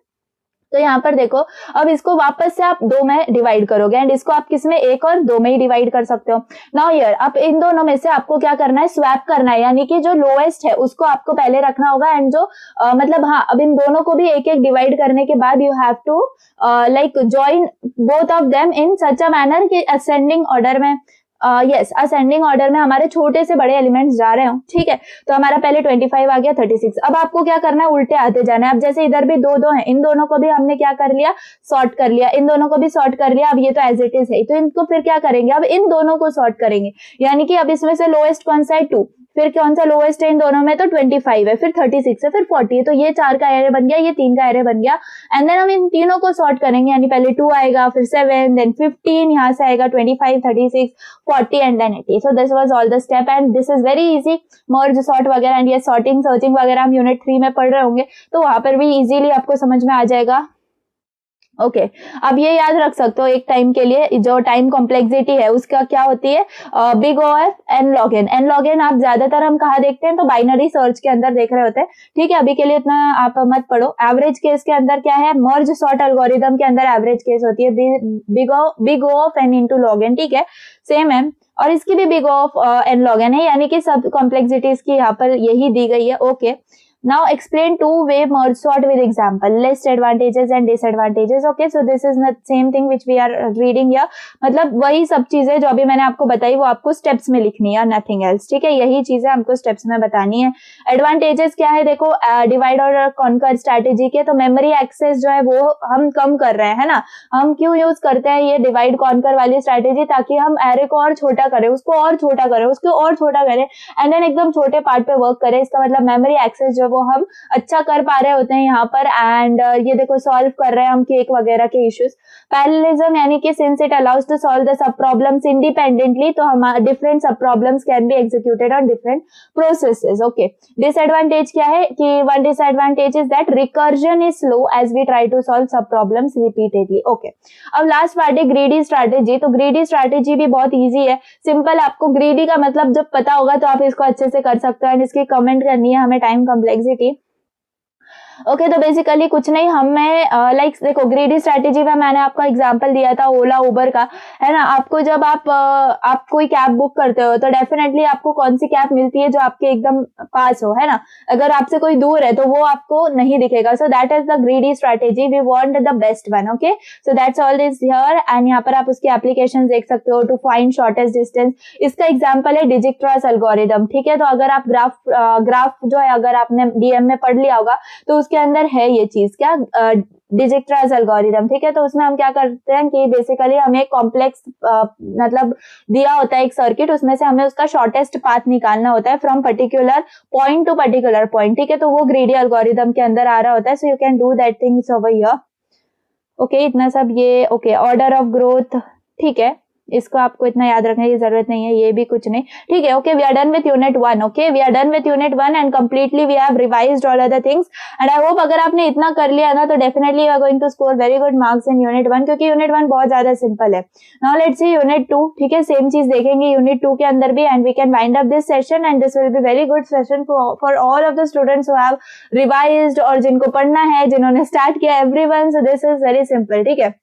Speaker 1: तो यहाँ पर देखो, अब इसको वापस से आप 2 में डिवाइड करोगे, एंड इसको आप किसमें, 1 और 2 में ही डिवाइड कर सकते हो. नाउ हियर अब इन दोनों में से आपको क्या करना है, स्वैप करना है, यानी कि जो लोएस्ट है उसको आपको पहले रखना होगा, एंड जो मतलब हाँ, अब इन दोनों को भी एक एक डिवाइड करने के बाद you have to like join both of them in such a manner कि असेंडिंग ऑर्डर में, यस, असेंडिंग ऑर्डर में हमारे छोटे से बड़े एलिमेंट्स जा रहे हो. ठीक है, तो हमारा पहले 25 आ गया, 36. अब आपको क्या करना है, उल्टे आते जाना है. अब जैसे इधर भी 2 हैं, इन दोनों को भी हमने क्या कर लिया, सॉर्ट कर लिया, इन दोनों को भी सॉर्ट कर लिया. अब ये तो एज इट इज है, तो इनको फिर क्या करेंगे, अब इन दोनों को सॉर्ट करेंगे, यानी कि अब इसमें से लोएस्ट कौन सा है, 2. फिर कौन सा लोएस्ट है इन दोनों में, तो 25 है, फिर 36 है, फिर 40 है. तो ये 4 का एरे बन गया, ये 3 का एरे बन गया. एंड देन हम इन तीनों को सॉर्ट करेंगे, यानी पहले 2 आएगा, फिर 7, देन 15, यहाँ से आएगा 25, 36, 40 and then 80. So this was all the step, and this is very easy. Merge sort वगैरह एंड ये सॉर्टिंग सर्चिंग वगैरह हम यूनिट 3 में पढ़ रहे होंगे, तो वहां पर भी इजीली आपको समझ में आ जाएगा. ओके अब ये याद रख सकते हो एक टाइम के लिए, जो टाइम कॉम्प्लेक्सिटी है उसका क्या होती है, big O F n log n. N log n आप ज्यादातर हम कहाँ देखते हैं, तो बाइनरी सर्च के अंदर देख रहे होते हैं, ठीक है। अभी के लिए इतना आप मत पढ़ो। एवरेज केस के अंदर क्या है, मर्ज सॉर्ट एल्गोरिदम के अंदर एवरेज केस होती है big O of n into log n, ठीक है, सेम है। और इसकी भी big of n log n है, यानी कि सब कॉम्प्लेक्सिटीज की यहाँ पर यही दी गई है। Okay now explain two-way merge sort with example, list advantages and disadvantages. Okay, so this is the same thing which we are reading here, मतलब वही सब चीजें जो अभी मैंने आपको बताई वो आपको स्टेप्स में लिखनी है, नथिंग एल्स, ठीक है। यही चीजें हमको स्टेप्स में बतानी है। एडवांटेजेस क्या है, देखो डिवाइड और कॉन्कर स्ट्रैटेजी के, तो मेमोरी एक्सेस जो है वो हम कम कर रहे हैं, है ना। हम क्यों यूज करते हैं ये डिवाइड कॉन्कर वाली स्ट्रैटेजी, ताकि हम एरे को और छोटा करें, उसको और छोटा करें, उसको और छोटा करें, एंड देन एकदम छोटे पार्ट पे वर्क करें। इसका मतलब मेमोरी एक्सेस जो वो हम अच्छा कर पा रहे होते हैं यहाँ पर। एंड ये देखो सॉल्व कर रहे हैं हम केक वगैरह के इश्यूज। पैरेललिज्म यानी कि since it allows to solve the sub problems independently, तो हम different sub problems can be executed on different processes. Okay disadvantage क्या है कि one disadvantage is that recursion is slow as we try to solve sub problems repeatedly. Okay अब last part है greedy strategy. तो greedy strategy भी बहुत easy है, simple. आपको ग्रीडी का मतलब जब पता होगा तो आप इसको अच्छे से कर सकते हो। एंड इसकी कमेंट करनी है हमें टाइम कॉम्प्लेक्सिटी। ओके तो बेसिकली कुछ नहीं, हमें लाइक देखो ग्रीडी स्ट्रैटेजी में मैंने आपको एग्जांपल दिया था ओला उबर का, है ना। आपको जब आप कोई कैब बुक करते हो तो डेफिनेटली आपको कौन सी कैब मिलती है जो आपके एकदम पास हो, है ना। अगर आपसे कोई दूर है तो वो आपको नहीं दिखेगा। So that is the greedy strategy, we want the best one. Okay so that's all this here. And यहाँ पर आप उसकी एप्लीकेशन देख सकते हो टू फाइंड शॉर्टेस्ट डिस्टेंस। इसका एग्जाम्पल है डिजिक्स्ट्रास एल्गोरिदम, ठीक है। तो अगर आप ग्राफ जो है अगर आपने डीएम में पढ़ लिया होगा तो के अंदर है ये चीज क्या, डिजिक्स्ट्रास एल्गोरिदम, ठीक है। तो उसमें हम क्या करते हैं कि बेसिकली हमें कॉम्प्लेक्स मतलब दिया होता है एक सर्किट, उसमें से हमें उसका शॉर्टेस्ट पाथ निकालना होता है from particular point two particular point, ठीक है। तो वो ग्रीडी एल्गोरिदम के अंदर आ रहा होता है। So you can do that things over here. Okay इतना सब ये ओके ऑर्डर ऑफ ग्रोथ, ठीक है। इसको आपको इतना याद रखने की जरूरत नहीं है, ये भी कुछ नहीं, ठीक है। Okay we are done with unit 1। Okay we are done with unit 1 and completely we have revised all other things. And I hope अगर आपने इतना कर लिया ना तो definitely you are going to score very good marks in unit 1, क्योंकि unit 1 बहुत ज्यादा सिंपल है। नाउ लेट्स सी यूनिट 2, ठीक है। सेम चीज देखेंगे यूनिट 2 के अंदर भी। And we can wind up this session and this will be very good session for all of the students who have revised, और जिनको पढ़ना है, जिन्होंने स्टार्ट किया, everyone. So this is very simple, ठीक है।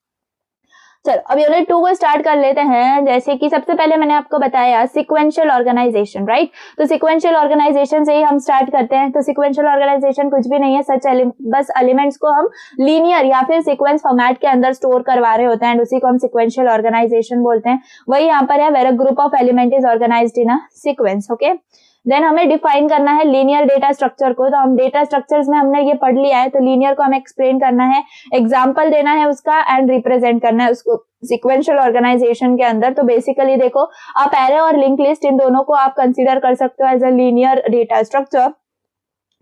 Speaker 1: चलो अब यूनिट 2 को स्टार्ट कर लेते हैं। जैसे कि सबसे पहले मैंने आपको बताया सीक्वेंशियल ऑर्गेनाइजेशन, राइट। तो सीक्वेंशियल ऑर्गेनाइजेशन से ही हम स्टार्ट करते हैं। तो सीक्वेंशियल ऑर्गेनाइजेशन कुछ भी नहीं है, सच बस एलिमेंट्स को हम लीनियर या फिर सीक्वेंस फॉर्मेट के अंदर स्टोर करवा रहे होते हैं, एंड उसी को हम सीक्वेंशियल ऑर्गेनाइजेशन बोलते हैं। वही यहाँ पर है, where a group of element is organised in a sequence. Okay then हमें डिफाइन करना है लीनियर डेटा स्ट्रक्चर को। तो हम डेटा स्ट्रक्चर्स में हमने ये पढ़ लिया है, तो लीनियर को हमें एक्सप्लेन करना है, एग्जाम्पल देना है उसका, एंड रिप्रेजेंट करना है उसको सीक्वेंशियल ऑर्गेनाइजेशन के अंदर। तो बेसिकली देखो आप एरे और लिंक लिस्ट इन दोनों को आप कंसीडर कर सकते हो as a linear data structure.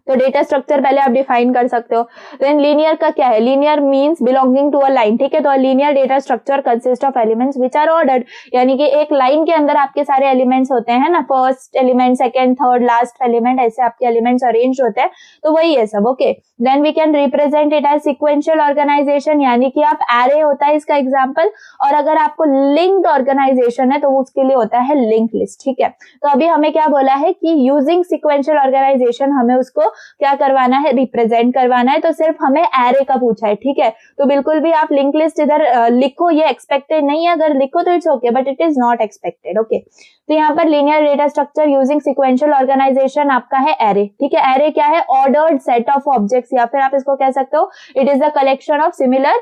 Speaker 1: तो डेटा स्ट्रक्चर पहले आप डिफाइन कर सकते हो। देन लीनियर का क्या है, linear means belonging to a line, ठीक है। तो linear data structure consist of elements which are ordered, यानी कि एक लाइन के अंदर आपके सारे एलिमेंट्स होते हैं ना, first element, second, third, last element, ऐसे आपके एलिमेंट्स अरेंज होते हैं। तो वही है सब। Okay then we can represent it as sequential organisation, यानी कि आप एरे होता है इसका एग्जाम्पल, और अगर आपको लिंक्ड ऑर्गेनाइजेशन है तो उसके लिए होता है लिंक लिस्ट, ठीक है। तो अभी हमें क्या बोला है कि यूजिंग सीक्वेंशियल ऑर्गेनाइजेशन हमें उसको क्या करवाना है, रिप्रेजेंट करवाना है। तो सिर्फ हमें एरे का पूछा है, ठीक है। तो बिल्कुल भी आप लिंक लिस्ट इधर लिखो, ये एक्सपेक्टेड नहीं है। अगर लिखो तो it's okay, but it is not expected. Okay तो यहाँ पर linear data structure using sequential organisation आपका है एरे, ठीक है। एरे क्या है, ऑर्डर्ड सेट ऑफ ऑब्जेक्ट्स, या फिर आप इसको कह सकते हो it is the collection of similar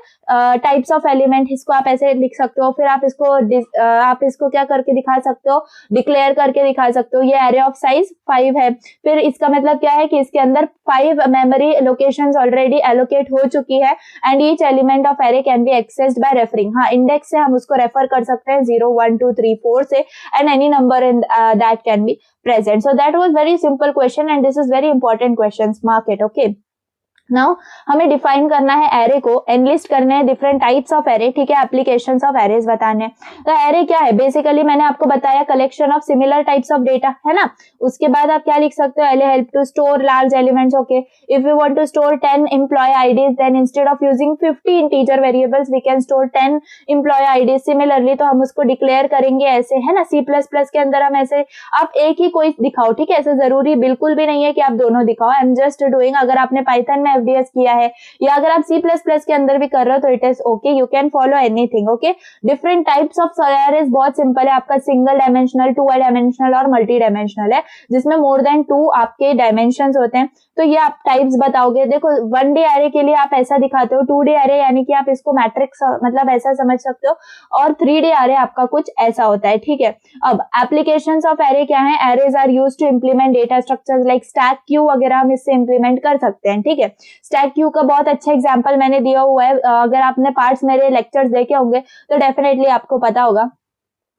Speaker 1: types of element. इसको आप ऐसे लिख सकते हो। फिर आप इसको क्या करके दिखा सकते हो, डिक्लेयर करके दिखा सकते हो। ये एरे ऑफ साइज 5 है। फिर इसका मतलब क्या है कि इसके अंदर 5 मेमोरी लोकेशंस ऑलरेडी एलोकेट हो चुकी है, and each element of array can be accessed bye referring. हाँ इंडेक्स से हम उसको रेफर कर सकते हैं 0 1 2 3 4 से, and any number in that can be present. So that was very simple question and this is very important questions, mark it. Okay now हमें define करना है एरे को, एनलिस्ट करने हैं डिफरेंट टाइप्स ऑफ एरे, ठीक है, applications of arrays बताने हैं। तो एरे क्या है, बेसिकली मैंने आपको बताया collection of similar types of data, है ना। उसके बाद आप क्या लिख सकते हो, array help to store large elements, okay. If you want to store 10 employ IDs then instead of using 50 integer variables we can store 10 employ IDs. Similarly तो हम उसको डिक्लेयर करेंगे ऐसे, है ना। C++ के अंदर हम ऐसे, आप एक ही कोई दिखाओ, ठीक है, ऐसे जरूरी बिल्कुल भी नहीं है कि आप दोनों दिखाओ। आई एम जस्ट डूइंग, अगर आपने पाइथन में FDS किया है या अगर आप C++ के अंदर भी कर रहे हो तो it is okay, you can follow anything, okay. Different types of arrays बहुत सिंपल है आपका, सिंगल डायमेंशनल, 2 डायमेंशनल और मल्टी डायमेंशनल है, जिसमें मोर देन 2 आपके डायमेंशंस होते हैं। तो ये आप टाइप्स बताओगे। देखो 1D एरे के लिए आप ऐसा दिखाते हो, 2D एरे यानी कि आप इसको मैट्रिक्स मतलब ऐसा समझ सकते हो, और 3D एरे आपका कुछ ऐसा होता है, ठीक है। अब एप्लीकेशंस ऑफ एरे क्या है, arrays are used to implement data structures like stack queue वगैरह हम इससे इंप्लीमेंट कर सकते हैं, ठीक है। स्टैक क्यू का बहुत अच्छा एग्जांपल मैंने दिया हुआ है, अगर आपने पार्ट्स मेरे लेक्चर्स देखे होंगे तो डेफिनेटली आपको पता होगा।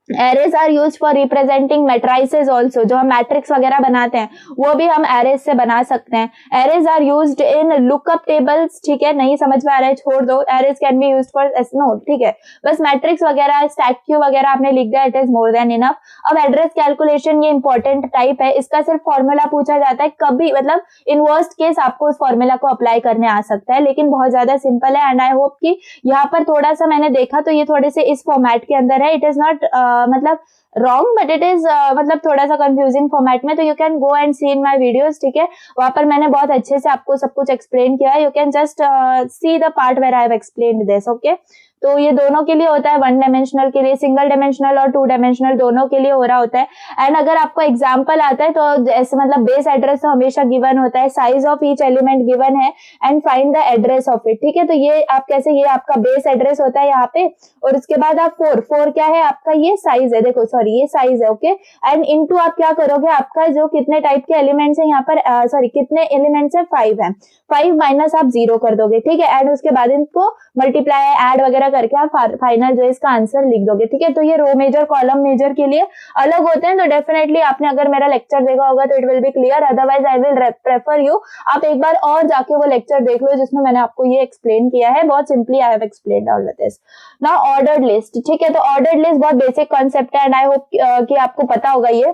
Speaker 1: Arrays are used for representing matrices also, जो हम मैट्रिक्स वगैरह बनाते हैं वो भी हम एरेज से बना सकते हैं। Arrays are used in lookup tables, ठीक है, नहीं समझ में आ रहा है छोड़ दो, arrays can be used for note, ठीक है। बस मैट्रिक्स वगैरह, स्टैक क्यू वगैरह आपने लिख दिया, it is more than enough. अब एड्रेस कैलकुलेशन ये इंपॉर्टेंट टाइप है, इसका सिर्फ फॉर्मूला पूछा जाता है कभी, मतलब इन वर्स्ट केस आपको उस फॉर्मूला को अप्लाई करने आ सकता है, लेकिन बहुत ज्यादा सिंपल है। एंड आई होप कि यहाँ पर थोड़ा सा मैंने देखा तो ये थोड़े से इस फॉर्मेट के अंदर है, इट इज नॉट मतलब रॉन्ग बट इट इज मतलब थोड़ा सा कंफ्यूजिंग फॉर्मेट में, तो you can go and see in my videos, ठीक है। वहां पर मैंने बहुत अच्छे से आपको सब कुछ एक्सप्लेन किया है, you can just see the part where I have explained this, okay. तो ये दोनों के लिए होता है, 1 डायमेंशनल के लिए, सिंगल डायमेंशनल और 2 डायमेंशनल दोनों के लिए हो रहा होता है। एंड अगर आपको एग्जांपल आता है तो जैसे मतलब बेस एड्रेस तो हमेशा गिवन होता है, size of each element given है and find the address of it, ठीक है। तो ये आप कैसे, ये आपका बेस एड्रेस होता है यहाँ पे, और उसके बाद आप 4 क्या है आपका, ये साइज है, देखो सॉरी ये साइज है, ओके। एंड इनटू आप क्या करोगे, आपका जो कितने टाइप के एलिमेंट्स है यहाँ पर, सॉरी कितने एलिमेंट्स है, 5 है, 5 माइनस आप 0 कर दोगे, ठीक है। एंड उसके बाद इनको मल्टीप्लाई ऐड वगैरह करके आप फाइनल जो इसका आंसर लिख दोगे, ठीक है। तो ये रो मेजर कॉलम मेजर के लिए अलग होते हैं, तो डेफिनेटली आपने अगर मेरा लेक्चर देखा होगा तो it will be clear, otherwise I will prefer you आप एक बार और जाके वो लेक्चर देख लो जिसमें मैंने आपको ये एक्सप्लेन किया है, बहुत simply I have explained all this. Now ordered list, ठीक है। तो ऑर्डर्ड लिस्ट बहुत बेसिक कॉन्सेप्ट है एंड आई होप कि आपको पता होगा, ये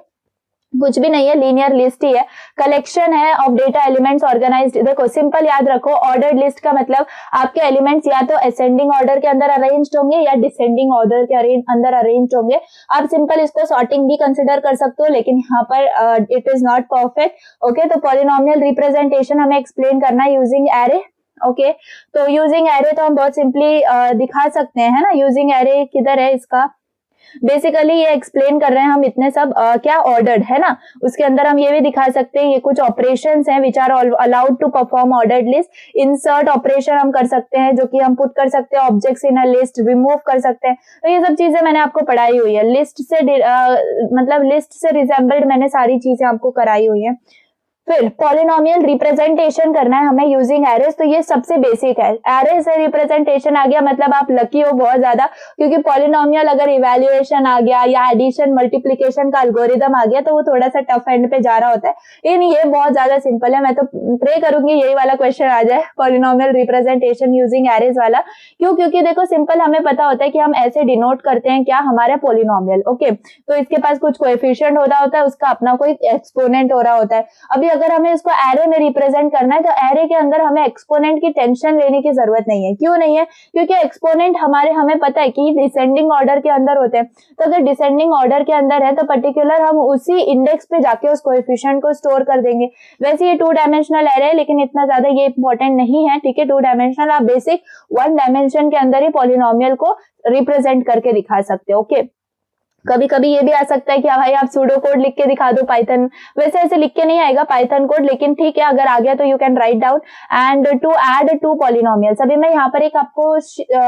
Speaker 1: कुछ भी नहीं है, लीनियर लिस्ट ही है, कलेक्शन है ऑफ डेटा एलिमेंट्स ऑर्गेनाइज्ड। देखो सिंपल याद रखो, ऑर्डर्ड लिस्ट का मतलब आपके एलिमेंट्स या तो असेंडिंग ऑर्डर के अंदर अरेंज्ड होंगे या डिसेंडिंग ऑर्डर के अंदर अरेंज्ड होंगे। आप सिंपल इसको सॉर्टिंग भी कंसिडर कर सकते हो, लेकिन यहाँ पर it is not perfect, okay. तो पॉलिनोमियल रिप्रेजेंटेशन हमें एक्सप्लेन करना है यूजिंग एरे, ओके। तो यूजिंग एरे तो हम बहुत सिंपली दिखा सकते हैं, है ना। यूजिंग एरे किधर है इसका, बेसिकली ये एक्सप्लेन कर रहे हैं हम इतने सब क्या ऑर्डर्ड है ना, उसके अंदर हम ये भी दिखा सकते हैं, ये कुछ ऑपरेशंस हैं which are allowed to perform ordered list. Insert operation हम कर सकते हैं, जो कि हम पुट कर सकते हैं objects in a list, remove कर सकते हैं। तो ये सब चीजें मैंने आपको पढ़ाई हुई है, लिस्ट से मतलब लिस्ट से रिजेंबल्ड मैंने सारी चीजें आपको कराई हुई है। फिर पॉलिनोमियल रिप्रेजेंटेशन करना है हमें यूजिंग एरेज, तो ये सबसे बेसिक है। एरे से रिप्रेजेंटेशन आ गया मतलब आप लकी हो बहुत ज्यादा, क्योंकि पॉलिनोमियल अगर इवैल्यूएशन आ गया या एडिशन मल्टीप्लिकेशन का एल्गोरिदम आ गया तो वो थोड़ा सा टफ एंड पे जा रहा होता है, लेकिन ये बहुत ज्यादा सिंपल है। मैं तो प्रे करूंगी यही वाला क्वेश्चन आ जाए, पॉलिनोमियल रिप्रेजेंटेशन यूजिंग एरेज वाला। क्यों, क्योंकि देखो सिंपल हमें पता होता है कि हम ऐसे डिनोट करते हैं क्या, हमारा पॉलिनोमियल, ओके। तो इसके पास कुछ कोएफिशिएंट हो रहा होता है, उसका अपना कोई एक्सपोनेंट हो रहा होता है। अभी अगर हमें इसको एरे में रिप्रेजेंट करना है तो एरे के अंदर हमें एक्सपोनेंट की टेंशन लेने की जरूरत नहीं है। क्यों नहीं है, क्योंकि एक्सपोनेंट हमें पता है कि डिसेंडिंग ऑर्डर के अंदर होते हैं। तो अगर डिसेंडिंग ऑर्डर के अंदर है तो पर्टिकुलर हम उसी इंडेक्स पे जाके उस कोएफिशिएंट को स्टोर कर देंगे। वैसे ये 2 डायमेंशनल एरे है, लेकिन इतना ज्यादा ये इंपॉर्टेंट नहीं है, ठीक है। 2 डायमेंशनल आप बेसिक 1 डायमेंशन के अंदर ही पॉलिनोमियल को रिप्रेजेंट करके दिखा सकते हो, ओके। कभी कभी ये भी आ सकता है कि भाई आप सूडो कोड लिख के दिखा दो पाइथन, वैसे ऐसे लिख के नहीं आएगा पाइथन कोड, लेकिन ठीक है अगर आ गया तो you can write down and to add 2 polynomials. अभी मैं यहाँ पर एक आपको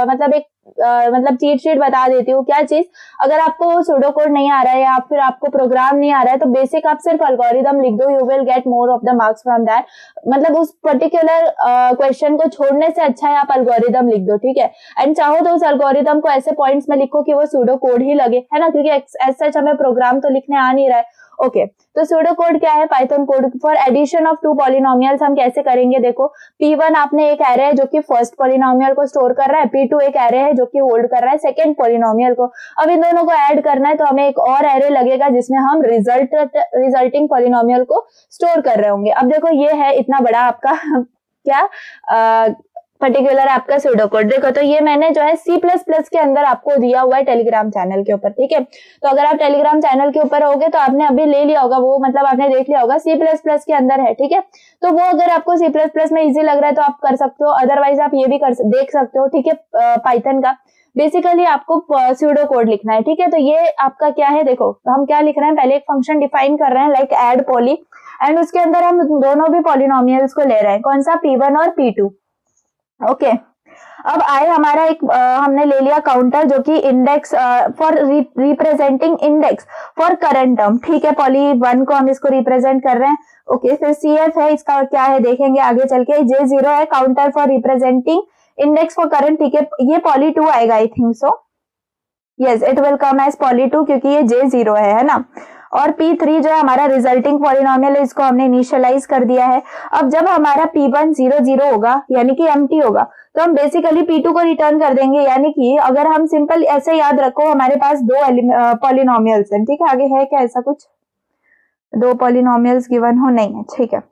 Speaker 1: मतलब एक मतलब चीट शीट बता देती हूँ। क्या चीज, अगर आपको सूडो कोड नहीं आ रहा है या फिर आपको प्रोग्राम नहीं आ रहा है तो बेसिक आप सिर्फ एल्गोरिदम लिख दो, you will get more of the marks from that. मतलब उस पर्टिकुलर क्वेश्चन को छोड़ने से अच्छा है आप एल्गोरिदम लिख दो, ठीक है। एंड चाहो तो उस एल्गोरिदम को ऐसे पॉइंट्स में लिखो कि वो सूडो कोड ही लगे, है ना, क्योंकि एज सच हमें प्रोग्राम तो लिखने आ नहीं रहा है, ओके तो सूडो कोड क्या है, Python code for addition of two polynomials हम कैसे करेंगे, देखो P1 आपने एक एरे है जो कि फर्स्ट पॉलिनोमियल को स्टोर कर रहा है, P2 एक एरे है जो कि होल्ड कर रहा है सेकंड पॉलिनोमियल को। अब इन दोनों को ऐड करना है तो हमें एक और एरे लगेगा जिसमें हम रिजल्टिंग पॉलिनोमियल को स्टोर कर रहे होंगे। अब देखो ये है इतना बड़ा आपका क्या पर्टिकुलर आपका सूडो कोड। देखो तो ये मैंने जो है C++ के अंदर आपको दिया हुआ है टेलीग्राम चैनल के ऊपर, ठीक है। तो अगर आप टेलीग्राम चैनल के ऊपर होगे तो आपने अभी ले लिया होगा वो, मतलब आपने देख लिया होगा C++ के अंदर है, ठीक है। तो वो अगर आपको C++ में इजी लग रहा है तो आप कर सकते हो, अदरवाइज आप ये भी देख सकते हो, ठीक है। पाइथन का बेसिकली आपको सूडो कोड लिखना है, ठीक है। तो ये आपका क्या है, देखो हम क्या लिख रहे हैं, पहले एक फंक्शन डिफाइन कर रहे हैं लाइक एड पॉली, एंड उसके अंदर हम दोनों भी पॉलिनोमियल्स को ले रहे हैं, कौन सा P1 और P2, ओके। अब आए हमारा एक हमने ले लिया काउंटर जो कि index for representing index for current term, ठीक है। पॉली 1 को हम इसको रिप्रेजेंट कर रहे हैं, ओके। फिर CF है, इसका क्या है देखेंगे आगे चल के। J0 है counter for representing index for current, ठीक है। ये पॉली 2 आएगा I think so, yes it will come as poly 2 क्योंकि ये J0 है ना। और P3 जो है हमारा रिजल्टिंग पॉलिनोमियल है, इसको हमने इनिशियलाइज कर दिया है। अब जब हमारा P1 0 होगा यानी कि एम्प्टी होगा तो हम बेसिकली P2 को रिटर्न कर देंगे, यानी कि अगर हम सिंपल ऐसे याद रखो हमारे पास दो पॉलिनोमियल्स हैं, ठीक है। आगे है क्या ऐसा कुछ, दो पॉलिनोमियल्स गिवन हो, नहीं है, ठीक है।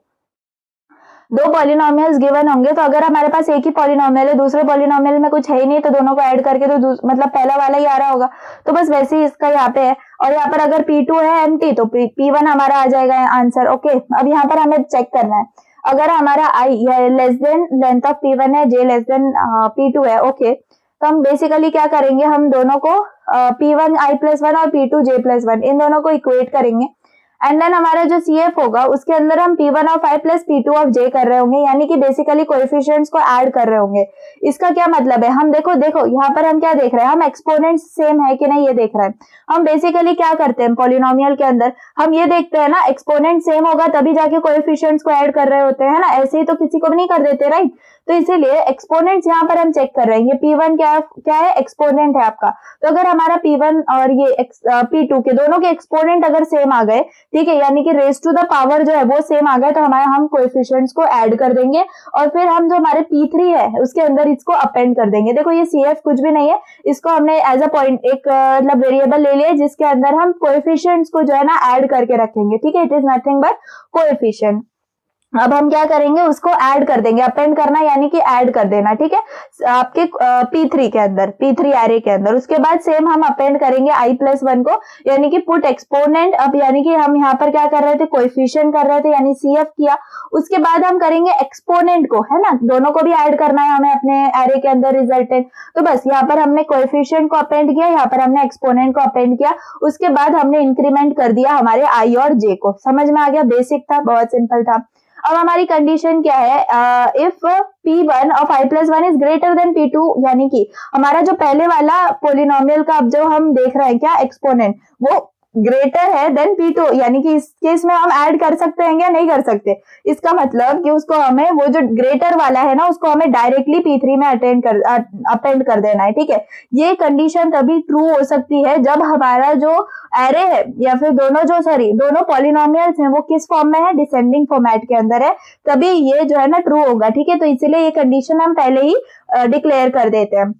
Speaker 1: दो पॉलिनोमियल्स गिवन होंगे तो अगर हमारे पास एक ही पॉलिनोमियल है, दूसरे पॉलिनोमियल में कुछ है ही नहीं, तो दोनों को ऐड करके तो मतलब पहला वाला ही आ रहा होगा, तो बस वैसे ही इसका यहाँ पे है। और यहाँ पर अगर P2 है एम्प्टी तो P1 हमारा आ जाएगा आंसर, ओके। अब यहाँ पर हमें चेक करना है, अगर हमारा I less then length of P1 है, J लेस देन P2 है, ओके। तो हम बेसिकली क्या करेंगे, हम दोनों को P1 I+1 और P2 J+1 इन दोनों को इक्वेट करेंगे, एंड देन हमारा जो CF होगा उसके अंदर हम P1 of I plus P2 of J कर रहे होंगे, यानी कि बेसिकली कोएफिशिएंट्स को ऐड कर रहे होंगे। इसका क्या मतलब है, हम देखो यहाँ पर हम क्या देख रहे हैं, हम एक्सपोनेंट्स सेम है कि नहीं ये देख रहे हैं। हम बेसिकली क्या करते हैं पॉलिनोमियल के अंदर, हम ये देखते हैं ना एक्सपोनेंट सेम होगा तभी जाके कोएफिशिएंट्स को ऐड कर रहे होते हैं ना, ऐसे ही तो किसी को भी नहीं कर देते, राइट। तो इसीलिए एक्सपोनेंट्स यहाँ पर हम चेक कर रहे हैं, ये P1 क्या है एक्सपोनेंट है आपका। तो अगर हमारा P1 और ये P2 के दोनों के एक्सपोनेंट अगर सेम आ गए, ठीक है, यानी कि रेज टू द पावर जो है वो सेम आ गए, तो हम कोएफिशिएंट्स को ऐड कर देंगे और फिर हम जो हमारे P3 है उसके अंदर इसको अपेंड कर देंगे। देखो ये CF कुछ भी नहीं है, इसको हमने एज अ पॉइंट एक मतलब वेरिएबल ले लिया जिसके अंदर हम कोएफिशिएंट्स को जो है ना ऐड करके रखेंगे, ठीक है। It is nothing but coefficient. अब हम क्या करेंगे, उसको ऐड कर देंगे, अपेंड करना यानी कि ऐड कर देना, ठीक है, आपके P3 के अंदर, P3 एरे के अंदर। उसके बाद सेम हम अपेंड करेंगे I+1 को, यानी कि पुट एक्सपोनेंट। अब यानी कि हम यहाँ पर क्या कर रहे थे, कोएफिशिएंट कर रहे थे, यानी CF किया। उसके बाद हम करेंगे एक्सपोनेंट को, है ना, दोनों को भी ऐड करना है हमें अपने एरे के अंदर रिजल्टेंट। तो बस यहाँ पर हमने कोएफिशिएंट को अपेंड किया, यहाँ पर हमने एक्सपोनेंट को अपेंड किया, उसके बाद हमने इंक्रीमेंट कर दिया हमारे I और J को। समझ में आ गया, बेसिक था, बहुत सिंपल था। अब हमारी कंडीशन क्या है, if P1 of I+1 is greater than P2, यानी कि हमारा जो पहले वाला पोलिनोमियल का अब जो हम देख रहे हैं क्या एक्सपोनेंट, वो ग्रेटर है देन P2, यानी कि इस केस में हम ऐड कर सकते हैं या नहीं कर सकते। इसका मतलब कि उसको हमें वो जो ग्रेटर वाला है ना उसको हमें डायरेक्टली P3 में अपेंड कर देना है, ठीक है। ये कंडीशन तभी ट्रू हो सकती है जब हमारा जो एरे है या फिर दोनों पॉलिनोमियल्स हैं वो किस फॉर्म में है, डिसेंडिंग फॉर्मेट के अंदर है, तभी ये जो है ना ट्रू होगा, ठीक है। तो इसीलिए ये कंडीशन हम पहले ही डिक्लेयर कर देते हैं।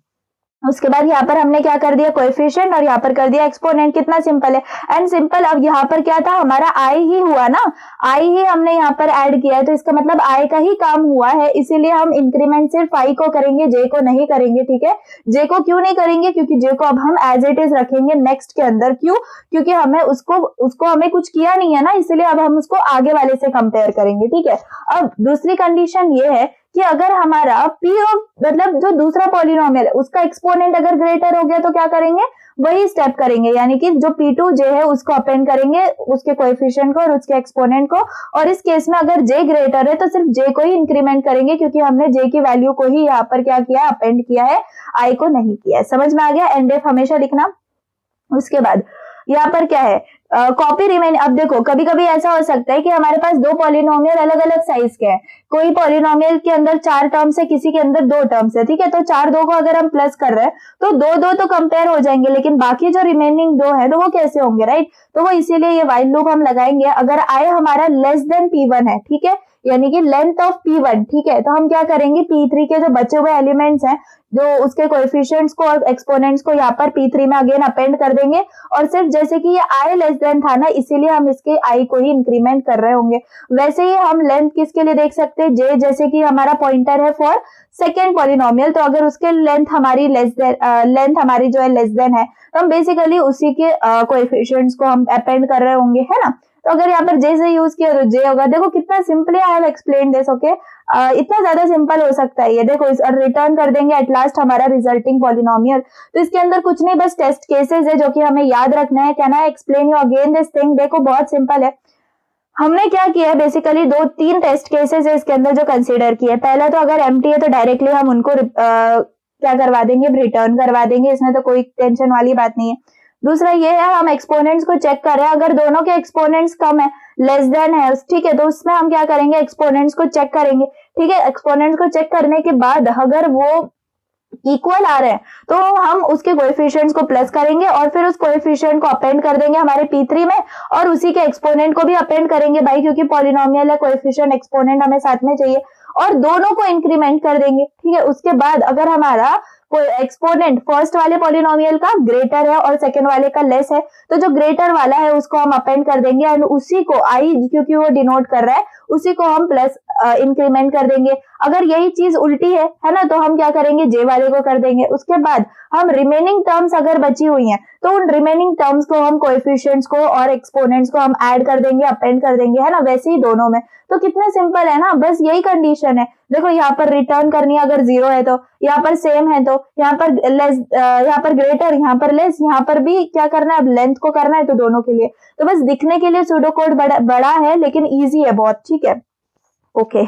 Speaker 1: उसके बाद यहाँ पर हमने क्या कर दिया, कोएफिशिएंट, और यहाँ पर कर दिया एक्सपोनेंट। कितना सिंपल है, एंड सिंपल। अब यहाँ पर क्या था, हमारा I ही हुआ ना, I ही हमने यहाँ पर ऐड किया है, तो इसका मतलब I का ही काम हुआ है, इसीलिए हम इंक्रीमेंट सिर्फ I को करेंगे, J को नहीं करेंगे, ठीक है। J को क्यों नहीं करेंगे, क्योंकि J को अब हम एज इट इज रखेंगे नेक्स्ट के अंदर। क्यों, क्योंकि हमें उसको हमें कुछ किया नहीं है ना, इसलिए अब हम उसको आगे वाले से कंपेयर करेंगे, ठीक है। अब दूसरी कंडीशन ये है कि अगर हमारा P मतलब जो दूसरा पॉलिनोमियल है उसका एक्सपोनेंट अगर ग्रेटर हो गया तो क्या करेंगे, वही स्टेप करेंगे, यानी कि जो P2 J है उसको अपेंड करेंगे, उसके कोएफिशिएंट को और उसके एक्सपोनेंट को। और इस केस में अगर J ग्रेटर है तो सिर्फ J को ही इंक्रीमेंट करेंगे, क्योंकि हमने J की वैल्यू को ही यहाँ पर क्या किया, अपेंड किया है, I को नहीं किया है। समझ में आ गया, एंड एफ हमेशा लिखना। उसके बाद यहाँ पर क्या है, कॉपी रिमेन। अब देखो कभी कभी ऐसा हो सकता है कि हमारे पास दो पॉलिनोमियल अलग अलग साइज के हैं, कोई पॉलिनोमियल के अंदर 4 टर्म्स है, किसी के अंदर 2 टर्म्स है, ठीक है। तो 4 2 को अगर हम प्लस कर रहे हैं तो 2 2 तो कंपेयर हो जाएंगे, लेकिन बाकी जो रिमेनिंग 2 है तो वो कैसे होंगे, राइट। तो वो इसीलिए ये व्हाइल लूप हम लगाएंगे अगर आई हमारा लेस देन P1 है, ठीक है, यानी कि लेंथ ऑफ P1, ठीक है। तो हम क्या करेंगे, P3 के जो बचे हुए एलिमेंट्स हैं, जो उसके कोएफिशिएंट्स को और एक्सपोनेंट्स को यहाँ पर P3 में अगेन अपेंड कर देंगे, और सिर्फ जैसे कि ये i लेस देन था ना, इसीलिए हम इसके i को ही इंक्रीमेंट कर रहे होंगे। वैसे ही हम लेंथ किसके लिए देख सकते हैं, j, जैसे कि हमारा पॉइंटर है फॉर सेकेंड पॉलिनोमियल, तो अगर उसके लेंथ हमारी जो है लेस देन है, तो हम बेसिकली उसी के कोएफिशिएंट्स को हम अपेंड कर रहे होंगे, है ना। तो अगर यहाँ पर j से यूज किया तो j होगा। देखो कितना simply I have explain this, okay. इतना ज्यादा सिंपल हो सकता है ये, देखो और रिटर्न कर देंगे एट लास्ट हमारा रिजल्टिंग पॉलिनोमियल। तो इसके अंदर कुछ नहीं, बस टेस्ट केसेस है जो कि हमें याद रखना है। Can I explain you again this thing. देखो बहुत सिंपल है, हमने क्या किया है, बेसिकली 2-3 टेस्ट केसेस है इसके अंदर जो कंसीडर किए। पहला तो अगर एम्प्टी है तो डायरेक्टली हम उनको क्या करवा देंगे, रिटर्न करवा देंगे, इसमें तो कोई टेंशन वाली बात नहीं है। दूसरा ये है, हम एक्सपोनेंट्स को चेक कर रहे हैं, अगर दोनों के एक्सपोनेंट्स कम है, लेस देन है, ठीक है, तो उसमें हम क्या करेंगे, एक्सपोनेंट्स को चेक करेंगे, ठीक है। एक्सपोनेंट्स को चेक करने के बाद अगर वो इक्वल आ रहे हैं तो हम उसके कोएफिशिएंट्स को प्लस करेंगे और फिर उस कोएफिशिएंट को अपेंड कर देंगे हमारे P3 में, और उसी के एक्सपोनेंट को भी अपेंड करेंगे भाई, क्योंकि पॉलिनोमियल है, कोएफिशिएंट एक्सपोनेंट हमें साथ में चाहिए, और दोनों को इंक्रीमेंट कर देंगे, ठीक है। उसके बाद अगर हमारा कोई एक्सपोनेंट फर्स्ट वाले पॉलिनोमियल का ग्रेटर है और सेकंड वाले का लेस है, तो जो ग्रेटर वाला है उसको हम अपेंड कर देंगे, एंड उसी को आई, क्योंकि वो डिनोट कर रहा है, उसी को हम प्लस इंक्रीमेंट कर देंगे। अगर यही चीज उल्टी है ना, तो हम क्या करेंगे, जे वाले को कर देंगे। उसके बाद हम रिमेनिंग टर्म्स अगर बची हुई हैं तो उन रिमेनिंग टर्म्स को हम कोएफिशिएंट्स को और एक्सपोनेंट्स को हम ऐड कर देंगे, अपेंड कर देंगे, है ना, वैसे ही दोनों में। तो कितना सिंपल है ना, बस यही कंडीशन है। देखो यहाँ पर रिटर्न करनी है, अगर 0 है तो, यहाँ पर सेम है तो, यहाँ पर लेस, यहाँ पर ग्रेटर, यहाँ पर लेस, यहाँ पर भी क्या करना है, अब लेंथ को करना है, तो दोनों के लिए। तो बस दिखने के लिए सूडो कोड बड़ा है, लेकिन ईजी है बहुत, ठीक है, ओके।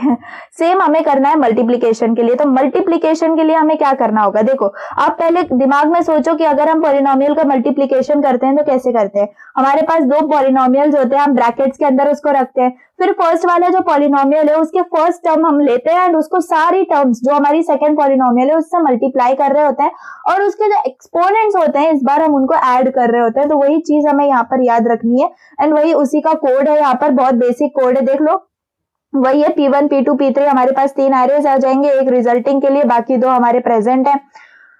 Speaker 1: सेम हमें करना है मल्टीप्लीकेशन के लिए। तो मल्टीप्लीकेशन के लिए हमें क्या करना होगा, देखो आप पहले दिमाग में सोचो कि अगर हम पॉलिनोमियल का मल्टीप्लीकेशन करते हैं तो कैसे करते हैं। हमारे पास 2 पॉलिनोमियल्स होते हैं, हम ब्रैकेट्स के अंदर उसको रखते हैं, फिर फर्स्ट वाला जो पॉलिनोमियल है उसके फर्स्ट टर्म हम लेते हैं एंड उसको सारी टर्म्स जो हमारी सेकंड पॉलिनोमियल है उससे मल्टीप्लाई कर रहे होते हैं, और उसके जो एक्सपोनेंट्स होते हैं इस बार हम उनको ऐड कर रहे होते हैं। तो वही चीज हमें यहाँ पर याद रखनी है, एंड वही उसी का कोड है, यहाँ पर बहुत बेसिक कोड है, देख लो वही है। P1 P2 P3 हमारे पास 3 एरेज आ जाएंगे, एक रिजल्टिंग के लिए, बाकी 2 हमारे प्रेजेंट है,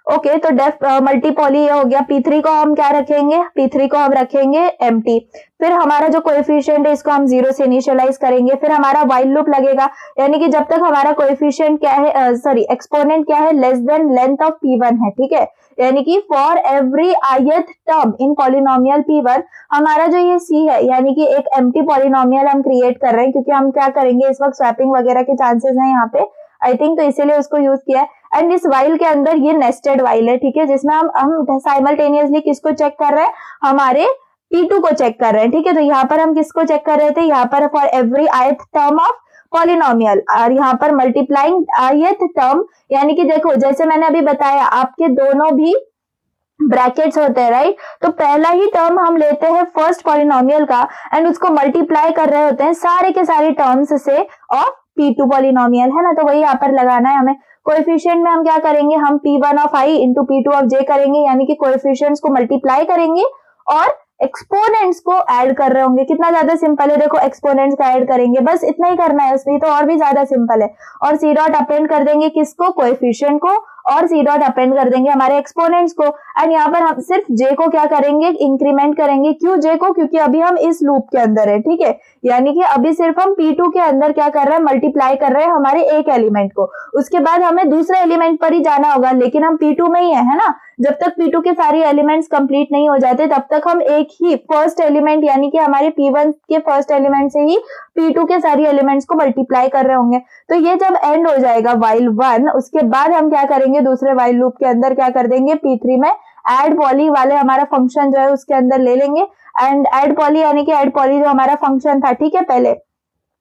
Speaker 1: ओके। तो डेफ मल्टीपॉली ये हो गया। P3 को हम क्या रखेंगे, P3 को हम रखेंगे एम्प्टी। फिर हमारा जो कोएफिशिएंट है इसको हम 0 से इनिशियलाइज करेंगे, फिर हमारा व्हाइल लूप लगेगा, यानी कि जब तक हमारा कोएफिशिएंट क्या है, एक्सपोनेंट क्या है, less than length of P1 है, ठीक है। यानी कि for every ith term in polynomial P1 हमारा जो ये C है, यानी कि एक एम्प्टी पॉलिनोमियल हम क्रिएट कर रहे हैं, क्योंकि हम क्या करेंगे इस वक्त स्वैपिंग वगैरह के चांसेस हैं यहाँ पे, आई थिंक, तो इसीलिए उसको यूज किया है। एंड इस वाइल के अंदर ये नेस्टेड वाइल है, ठीक है, जिसमें हम साइमल्टेनियसली किसको चेक कर रहे हैं, हमारे P2 को चेक कर रहे हैं, ठीक है। तो यहाँ पर हम किसको चेक कर रहे थे, यहाँ पर for every ith term of polynomial, और यहाँ पर मल्टीप्लाइंग ith टर्म, यानी कि देखो जैसे मैंने अभी बताया आपके दोनों भी ब्रैकेट्स होते हैं, राइट। तो पहला ही टर्म हम लेते हैं फर्स्ट पॉलिनोमियल का एंड उसको मल्टीप्लाई कर रहे होते हैं सारे के सारे टर्म्स से और P2 पॉलिनोमियल, है ना। तो वही यहाँ पर लगाना है हमें। कोएफिशिएंट में हम क्या करेंगे, हम P1 of i into P2 of j करेंगे, यानी कि कोएफिशिएंट्स को मल्टीप्लाई करेंगे और एक्सपोनेंट्स को ऐड कर रहे होंगे। कितना ज्यादा सिंपल है, देखो एक्सपोनेंट्स का ऐड करेंगे, बस इतना ही करना है उसमें, तो और भी ज्यादा सिंपल है। और सी डॉट अपेंड कर देंगे किसको, कोएफिशिएंट को, और सी डॉट अपेंड कर देंगे हमारे एक्सपोनेंट्स को। एंड यहाँ पर हम सिर्फ जे को क्या करेंगे, इंक्रीमेंट करेंगे। क्यों जे को, क्योंकि अभी हम इस लूप के अंदर है, ठीक है, यानी कि अभी सिर्फ हम P2 के अंदर क्या कर रहे हैं, मल्टीप्लाई कर रहे हैं हमारे एक एलिमेंट को। उसके बाद हमें दूसरे एलिमेंट पर ही जाना होगा, लेकिन हम P2 में ही है ना। जब तक P2 के सारे एलिमेंट्स कंप्लीट नहीं हो जाते तब तक हम एक ही फर्स्ट एलिमेंट, यानी कि हमारे P1 के फर्स्ट एलिमेंट से ही P2 के सारे एलिमेंट्स को मल्टीप्लाई कर रहे होंगे। तो ये जब एंड हो जाएगा व्हाइल 1, उसके बाद हम क्या करेंगे, दूसरे व्हाइल लूप के अंदर क्या कर देंगे, P3 में एड पॉली वाले हमारा फंक्शन जो है उसके अंदर ले लेंगे। एंड एड पॉली यानी कि एड पॉली जो हमारा फंक्शन था, ठीक है, पहले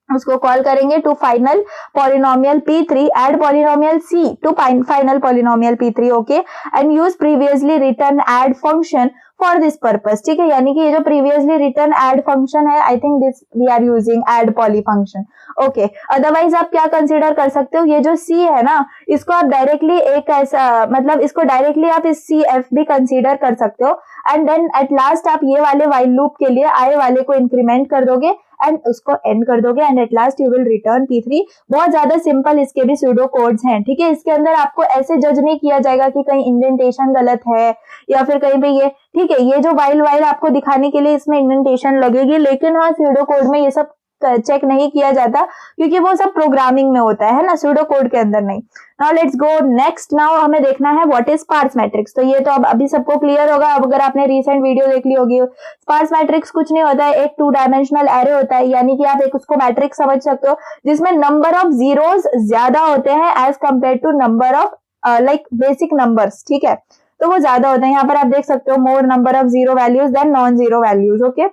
Speaker 1: उसको कॉल करेंगे to final polynomial P3, add polynomial C to final polynomial P3, okay. And use previously return add function for this purpose, ठीक है, यानी कि ये जो प्रीवियसली रिटर्न ऐड फंक्शन है, I think this we are using add poly function. Okay, otherwise आप क्या consider कर सकते हो, ये जो सी है ना, इसको आप डायरेक्टली एक ऐसा, मतलब इसको डायरेक्टली आप इस सी एफ भी कंसीडर कर सकते हो, एंड देन एट लास्ट आप ये वाले व्हाइल लूप के लिए आई वाले को इंक्रीमेंट कर दोगे एंड उसको एंड कर दोगे, and at last you will return P3। बहुत ज्यादा सिंपल इसके भी सूडो कोड्स हैं, ठीक है। इसके अंदर आपको ऐसे जज नहीं किया जाएगा कि कहीं इंडेंटेशन गलत है या फिर कहीं पे ये, ठीक है, ये जो वाइल आपको दिखाने के लिए इसमें इंडेंटेशन लगेगी, लेकिन हाँ सूडो कोड में ये सब चेक नहीं किया जाता क्योंकि वो सब प्रोग्रामिंग में होता है ना, सूडो कोड के अंदर नहीं। Now let's go next. Now हमें देखना है व्हाट इज स्पार्स मैट्रिक्स। तो ये तो अब अभी सबको क्लियर होगा, अब अगर आपने रीसेंट वीडियो देख ली होगी। स्पार्स मैट्रिक्स कुछ नहीं होता है, एक 2 डायमेंशनल एरे होता है, यानी कि आप एक उसको मैट्रिक्स समझ सकते हो जिसमें नंबर ऑफ जीरोस ज्यादा होते हैं as compare to number of like basic numbers, ठीक है, तो वो ज्यादा होते हैं। यहाँ पर आप देख सकते हो more number of zero values than non zero values. Okay,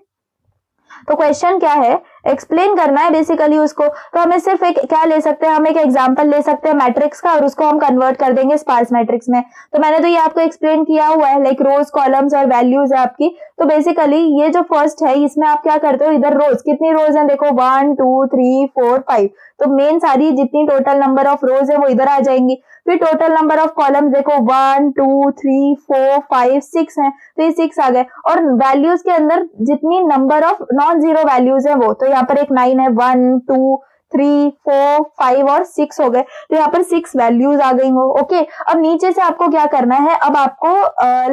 Speaker 1: तो क्वेश्चन क्या है, एक्सप्लेन करना है बेसिकली उसको। तो हमें सिर्फ एक क्या ले सकते हैं, हम एक एग्जांपल ले सकते हैं मैट्रिक्स का और उसको हम कन्वर्ट कर देंगे स्पार्स मैट्रिक्स में। तो मैंने तो ये आपको एक्सप्लेन किया हुआ है, लाइक रोज कॉलम्स और वैल्यूज है आपकी। तो बेसिकली ये जो फर्स्ट है इसमें आप क्या करते हो, इधर रोज कितनी रोज है देखो 1 2 3 4 5, तो मेन सारी जितनी टोटल नंबर ऑफ रोज है वो इधर आ जाएंगी। फिर टोटल नंबर ऑफ कॉलम्स देखो 1 2 3 4 5 6 है, तो ये 6 आ गए। और वैल्यूज के अंदर जितनी number of non zero values है वो, तो यहाँ पर एक 9 है, 1 2 3 4 5 और 6 हो गए, तो यहाँ पर 6 वैल्यूज आ गई हो। ओके, अब नीचे से आपको क्या करना है, अब आपको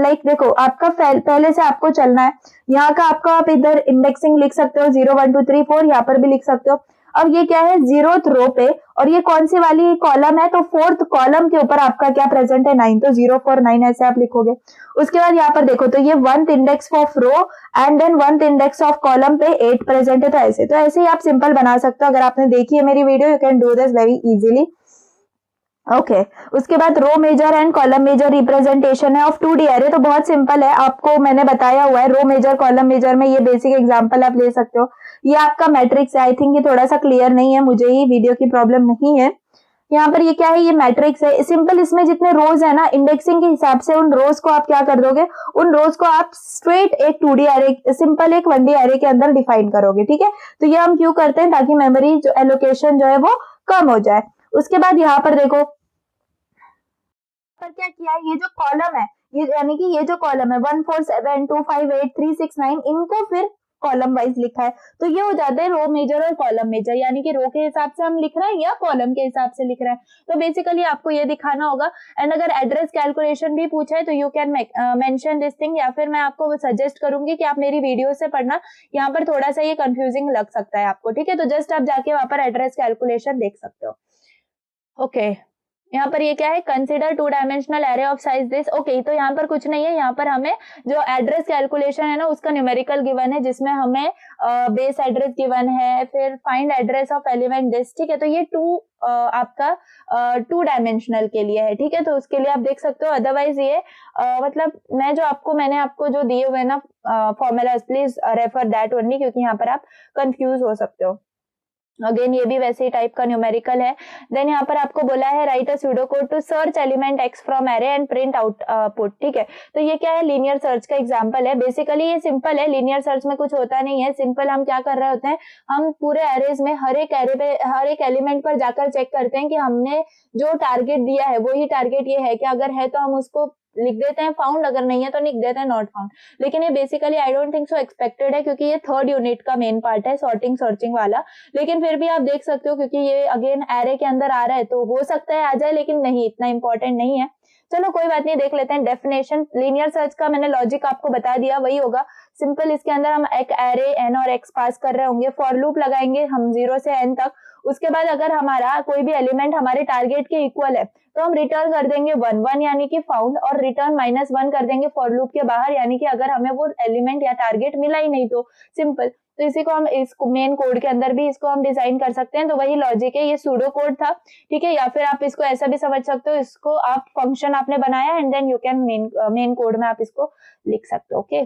Speaker 1: लाइक देखो आपका पहले से आपको चलना है, यहाँ का आपका आप इधर इंडेक्सिंग लिख सकते हो 0 1 2 3 4, यहाँ पर भी लिख सकते हो। अब ये क्या है, 0th रो पे, और ये कौन सी वाली कॉलम है, तो 4th कॉलम के ऊपर आपका क्या प्रेजेंट है 9, तो 0 4 9 ऐसे आप लिखोगे। उसके बाद यहाँ पर देखो तो ये 1th index of row and then 1th index of column पे 8 प्रेजेंट है, तो ऐसे ही आप सिंपल बना सकते हो। अगर आपने देखी है मेरी video, you can do this very easily. Okay, उसके बाद row major and column major representation है ऑफ 2D एरे। तो बहुत सिंपल है, आपको मैंने बताया हुआ है रो मेजर कॉलम मेजर में, ये बेसिक एग्जांपल आप ले सकते हो। ये आपका मैट्रिक्स है, आई थिंक ये थोड़ा सा क्लियर नहीं है, मुझे ही वीडियो की प्रॉब्लम नहीं है। यहाँ पर ये क्या है, ये मैट्रिक्स है सिंपल, इसमें जितने रोज है ना इंडेक्सिंग के हिसाब से उन रोज को आप क्या कर दोगे, उन रोज को आप स्ट्रेट एक 2D एरे, सिंपल एक 1D एरे के अंदर डिफाइन करोगे, ठीक है। तो ये हम क्यों करते हैं, ताकि मेमोरी जो एलोकेशन जो है वो कम हो जाए। उसके बाद यहाँ पर देखो पर क्या किया है, ये जो कॉलम है, ये यानी कि ये जो कॉलम है 1 4 7 2 5 8 3 6 9, इनको फिर कॉलम वाइज लिखा है। तो ये हो जाते हैं रो मेजर और कॉलम मेजर, यानी कि रो के हिसाब से हम लिख रहे हैं या कॉलम के हिसाब से लिख रहे हैं। तो बेसिकली आपको ये दिखाना होगा। एंड अगर एड्रेस कैलकुलेशन भी पूछा है तो you can mention this thing, या फिर मैं आपको सजेस्ट करूंगी कि आप मेरी वीडियो से पढ़ना, यहाँ पर थोड़ा सा ये कंफ्यूजिंग लग सकता है आपको, ठीक है। तो जस्ट आप जाके वहां पर एड्रेस कैलकुलेशन देख सकते हो। ओके, यहाँ पर ये क्या है, consider 2 dimensional array of size this. Okay, तो यहाँ पर कुछ नहीं है, यहाँ पर हमें जो एड्रेस कैलकुलेशन है ना उसका न्यूमेरिकल गिवन है, जिसमें हमें बेस एड्रेस गिवन है, फिर find address of element this, ठीक है। तो ये आपका 2 डायमेंशनल के लिए है, ठीक है। तो उसके लिए आप देख सकते हो, अदरवाइज ये मतलब मैंने आपको जो दिए हुए ना formulas, please refer that only, क्योंकि यहाँ पर आप कंफ्यूज हो सकते हो। अगेन ये भी वैसे ही टाइप का न्यूमेरिकल है। देन यहाँ पर आपको बोला है write a pseudo code to search element x from array and print output, ठीक है। तो ये क्या है, लीनियर सर्च का एग्जांपल है। बेसिकली ये सिंपल है, लीनियर सर्च में कुछ होता नहीं है। सिंपल हम क्या कर रहे होते हैं, हम पूरे एरेज में हर एक एरे पे हर एक एलिमेंट पर जाकर चेक करते हैं कि हमने जो टारगेट दिया है वही टारगेट ये है कि अगर है तो हम उसको लिख देते हैं फाउंड, अगर नहीं है तो लिख देते हैं नॉट फाउंड। लेकिन ये basically I don't think so expected है, क्योंकि ये 3rd यूनिट का मेन पार्ट है, सॉर्टिंग सर्चिंग वाला। लेकिन फिर भी आप देख सकते हो, क्योंकि ये अगेन एरे के अंदर आ रहा है तो हो सकता है आ जाए, लेकिन नहीं, इतना इंपॉर्टेंट नहीं है। चलो कोई बात नहीं, देख लेते हैं डेफिनेशन। लीनियर सर्च का मैंने लॉजिक आपको बता दिया, वही होगा सिंपल। इसके अंदर हम एक एरे n और x पास कर रहे होंगे, फॉर लूप लगाएंगे हम 0 से n तक। उसके बाद अगर हमारा कोई भी एलिमेंट हमारे टारगेट के इक्वल है तो हम रिटर्न कर देंगे 1 1 यानी कि फाउंड, और रिटर्न -1 कर देंगे फॉर लूप के बाहर, यानी कि अगर हमें वो एलिमेंट या टारगेट मिला ही नहीं तो सिंपल। तो इसी को हम इस मेन कोड के अंदर भी इसको हम डिजाइन कर सकते हैं। तो वही लॉजिक है, ये सूडो कोड था, ठीक है। या फिर आप इसको ऐसा भी समझ सकते हो, इसको आप फंक्शन आपने बनाया and then you can main code में आप इसको लिख सकते हो। ओके,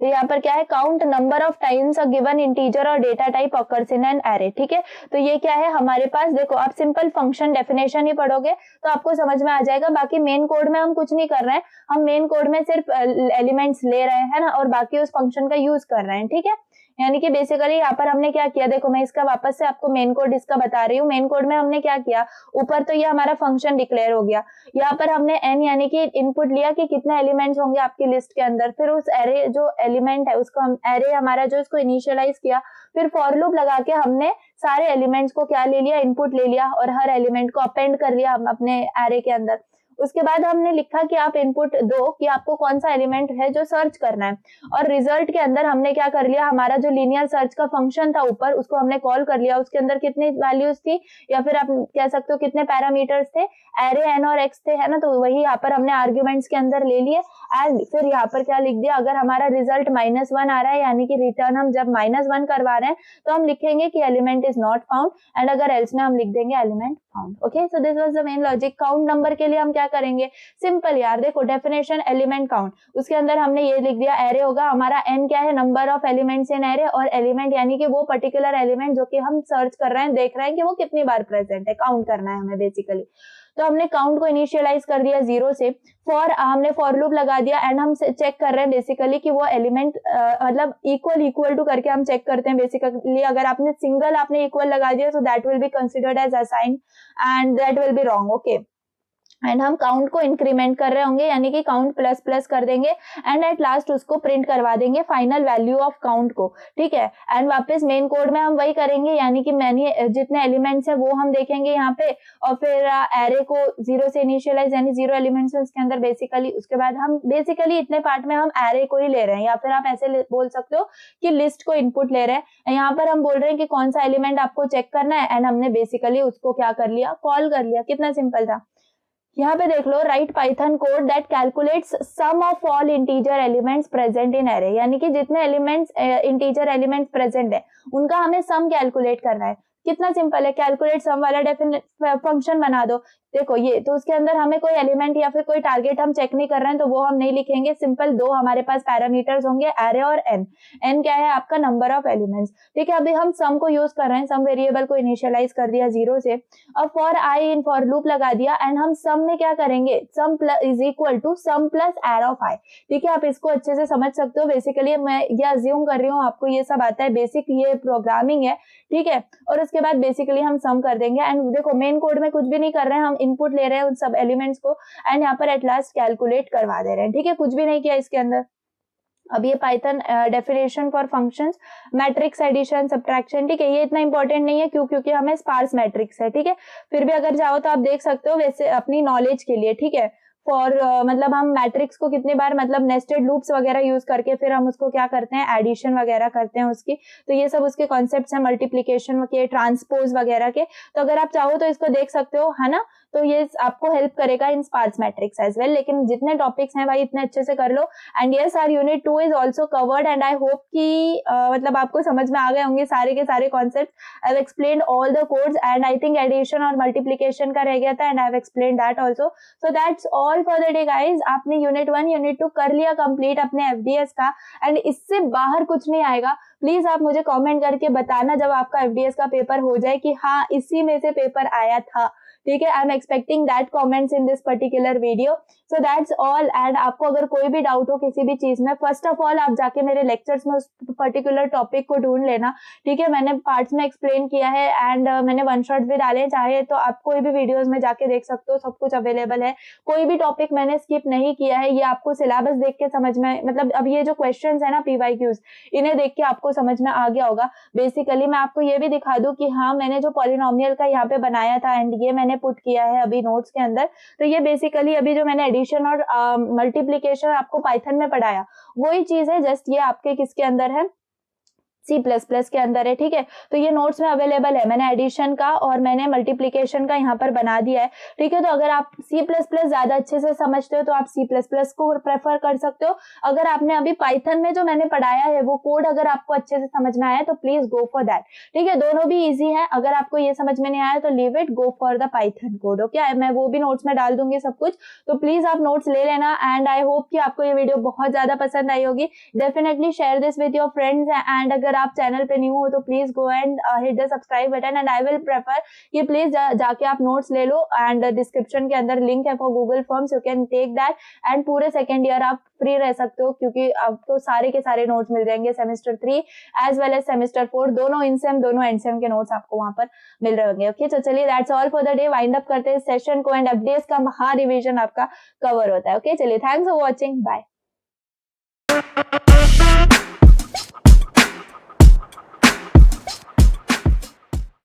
Speaker 1: तो यहाँ पर क्या है, count number of times a given integer or data type occurs in an array. ठीक है, तो ये क्या है हमारे पास, देखो आप सिंपल फंक्शन डेफिनेशन ही पढ़ोगे तो आपको समझ में आ जाएगा। बाकी मेन कोड में हम कुछ नहीं कर रहे हैं, हम मेन कोड में सिर्फ एलिमेंट्स ले रहे हैं ना, और बाकी उस फंक्शन का यूज कर रहे हैं। ठीक है, यानी कि बेसिकली यहाँ पर हमने क्या किया, देखो मैं इसका वापस से आपको मेन कोड इसका बता रही हूँ। मेन कोड में हमने क्या किया, ऊपर तो ये हमारा फंक्शन डिक्लेयर हो गया, यहाँ पर हमने n यानी कि इनपुट लिया कि कितने एलिमेंट्स होंगे आपकी लिस्ट के अंदर, फिर उस एरे जो एलिमेंट है उसको हम एरे हमारा जो इसको इनिशियलाइज किया, फिर फॉर लूप लगा के हमने सारे एलिमेंट्स को क्या ले लिया, इनपुट ले लिया, और हर एलिमेंट को अपेंड कर लिया हम अपने एरे के अंदर। उसके बाद हमने लिखा कि आप इनपुट दो कि आपको कौन सा एलिमेंट है जो सर्च करना है, और रिजल्ट के अंदर हमने क्या कर लिया, हमारा जो लीनियर सर्च का फंक्शन था ऊपर उसको हमने कॉल कर लिया। उसके अंदर कितनी वैल्यूज थी, या फिर आप कह सकते हो कितने पैरामीटर्स थे, एरे n और x थे, है ना, तो वही यहाँ पर हमने आर्ग्यूमेंट्स के अंदर ले लिए। एंड फिर यहाँ पर क्या लिख दिया, अगर हमारा रिजल्ट -1 आ रहा है, यानी कि रिटर्न हम जब -1 करवा रहे हैं तो हम लिखेंगे कि element is not found, and अगर एल्स में हम लिख देंगे element found. Okay, so this was the main logic. Count number के लिए हम क्या करेंगे, सिंपल यार, देखो डेफिनेशन एलिमेंट काउंट, उसके अंदर हमने ये लिख दिया, एरे होगा हमारा, n क्या है, number of elements in array, और एलिमेंट यानी कि वो पर्टिकुलर एलिमेंट जो कि हम सर्च कर रहे हैं, देख रहे हैं कि वो कितनी बार प्रेजेंट है, काउंट करना है हमें बेसिकली। तो हमने काउंट को इनिशियलाइज कर दिया 0 से, हमने फॉर लूप लगा दिया, एंड हम चेक कर रहे हैं बेसिकली कि वो एलिमेंट मतलब इक्वल टू करके हम चेक करते हैं बेसिकली। अगर आपने सिंगल आपने इक्वल लगा दिया तो that will be considered as assign and that will be wrong. Okay, and हम काउंट को इंक्रीमेंट कर रहे होंगे, यानी कि काउंट प्लस प्लस कर देंगे, एंड एट लास्ट उसको प्रिंट करवा देंगे फाइनल वैल्यू ऑफ काउंट को। ठीक है, एंड वापस मेन कोड में हम वही करेंगे, यानी कि मैंने जितने एलिमेंट्स है वो हम देखेंगे यहाँ पे, और फिर एरे को 0 से इनिशियलाइज, यानी 0 एलिमेंट्स है उसके अंदर बेसिकली। उसके बाद हम बेसिकली इतने पार्ट में हम एरे को ही ले रहे हैं, या फिर आप ऐसे बोल सकते हो कि लिस्ट को इनपुट ले रहे हैं। यहाँ पर हम बोल रहे हैं कि कौन सा एलिमेंट आपको चेक करना है, एंड हमने बेसिकली उसको क्या कर लिया, कॉल कर लिया। कितना सिंपल था। यहाँ पे देख लो, write Python code that calculates sum of all integer elements present in array, यानी कि जितने एलिमेंट्स इंटीजर एलिमेंट्स प्रेजेंट है उनका हमें सम कैलकुलेट करना है। कितना सिंपल है, कैलकुलेट सम वाला फंक्शन बना दो। देखो ये तो उसके अंदर हमें कोई एलिमेंट या फिर कोई टारगेट हम चेक नहीं कर रहे हैं, तो वो हम नहीं लिखेंगे। सिंपल दो हमारे पास पैरामीटर्स होंगे, एरे और एन। एन क्या है, आपका नंबर ऑफ एलिमेंट्स। ठीक है, अभी हम सम को यूज कर रहे हैं, सम वेरिएबल को इनिशियलाइज कर दिया 0 से, और for i in for loop लगा दिया, एंड हम सम में क्या करेंगे, sum is equal to sum plus array of i. ठीक है, आप इसको अच्छे से समझ सकते हो। बेसिकली मैं ये अज्यूम कर रही हूँ आपको ये सब आता है, बेसिक ये प्रोग्रामिंग है। ठीक है, और उसके बाद बेसिकली हम सम कर देंगे, एंड देखो मेन कोड में कुछ भी नहीं कर रहे हैं, हम इनपुट ले रहे हैं उन सब एलिमेंट्स को, एंड यहाँ पर एट लास्ट कैलकुलेट करवा दे रहे हैं। ठीक है, कुछ भी नहीं किया इसके अंदर। अब ये Python definition for functions, matrix addition subtraction. ठीक है, ये इतना इंपॉर्टेंट नहीं है क्योंकि हमें स्पार्स मैट्रिक्स है। ठीक है, फिर भी अगर चाहो तो आप देख सकते हो वैसे अपनी नॉलेज के लिए। ठीक है, फॉर मतलब हम मैट्रिक्स को कितनी बार मतलब नेस्टेड लूप्स वगैरह यूज करके फिर हम उसको क्या करते हैं, एडिशन वगैरह करते हैं उसकी। तो ये सब उसके कॉन्सेप्ट्स हैं, मल्टीप्लिकेशन के, ट्रांसपोज वगैरह के। तो अगर आप चाहो तो इसको देख सकते हो, है ना। तो ये आपको हेल्प करेगा in sparse matrix as well. लेकिन जितने टॉपिक्स हैं भाई इतने अच्छे से कर लो। And yes, our unit 2 is also covered, and I hope कि मतलब आपको समझ में आ गए होंगे सारे के सारे concept. I have explained all the codes, and I think addition और मल्टीप्लिकेशन का रह गया था, and I have explained that also. So that's all for the day guys. आपने यूनिट 1 यूनिट 2 कर लिया कंप्लीट अपने एफडीएस का, एंड इससे बाहर कुछ नहीं आएगा। प्लीज आप मुझे कमेंट करके बताना जब आपका एफडीएस का पेपर हो जाए कि हाँ इसी में से पेपर आया था। ठीक है, I am expecting that comments in this particular video. So that's all. And आपको अगर कोई भी डाउट हो किसी भी चीज में, फर्स्ट ऑफ ऑल आप जाके मेरे लेक्चर्स में उस पर्टिकुलर टॉपिक को ढूंढ लेना। ठीक है, मैंने पार्ट्स में एक्सप्लेन किया है, एंड मैंने वन शॉट भी डाले, चाहे तो आप कोई भी वीडियोस में जाके देख सकते हो, सब कुछ अवेलेबल है। कोई भी टॉपिक मैंने स्किप नहीं किया है। ये आपको सिलेबस देख के समझ में, मतलब अब ये जो क्वेश्चंस है ना PYQs, इन्हें देख के आपको समझ में आ गया होगा। बेसिकली मैं आपको ये भी दिखा दूं कि हाँ मैंने जो पॉलिनोमियल का यहाँ पे बनाया था, एंड ये मैंने पुट किया है अभी नोट्स के अंदर। तो ये बेसिकली अभी जो मैंने एडिशन और मल्टीप्लिकेशन आपको पाइथन में पढ़ाया वही चीज है, जस्ट ये आपके किसके अंदर है, C++ के अंदर है, ठीक है। तो ये नोट्स में अवेलेबल है, मैंने एडिशन का और मैंने मल्टीप्लिकेशन का यहाँ पर बना दिया है, ठीक है। तो अगर आप C++ ज्यादा अच्छे से समझते हो तो आप C++ को प्रेफर कर सकते हो। अगर आपने अभी पाइथन में जो मैंने पढ़ाया है वो कोड अगर आपको अच्छे से समझ में आया है तो प्लीज गो फॉर दैट, ठीक है। दोनों भी इजी है, अगर आपको ये समझ में नहीं आया तो leave it, go for the Python code, okay. मैं वो भी नोट्स में डाल दूंगी सब कुछ, तो प्लीज आप नोट्स ले लेना। एंड आई होप कि आपको ये वीडियो बहुत ज्यादा पसंद आई होगी। Definitely share this with your friends and अगर आप चैनल पे न्यू हो तो please go and hit the subscribe button and I will prefer कि प्लीज जाके आप नोट्स ले लो एंड डिस्क्रिप्शन के अंदर लिंक है for Google forms, you can take that and पूरे सेकेंड ईयर आप फ्री रह सकते हो क्योंकि आपको सारे के सारे नोट्स मिल जाएंगे। Semester 3 as well as semester 4 दोनों इनसेम दोनों एंडसेम के नोट्स आपको वहां पर मिल रहे होंगे, ओके। तो चलिए that's all for the day, wind up करते हैं सेशन को एंड एफडीएस का महा रिवीजन आपका कवर होता है, ओके। चलिए थैंक्स फॉर वॉचिंग, बाय।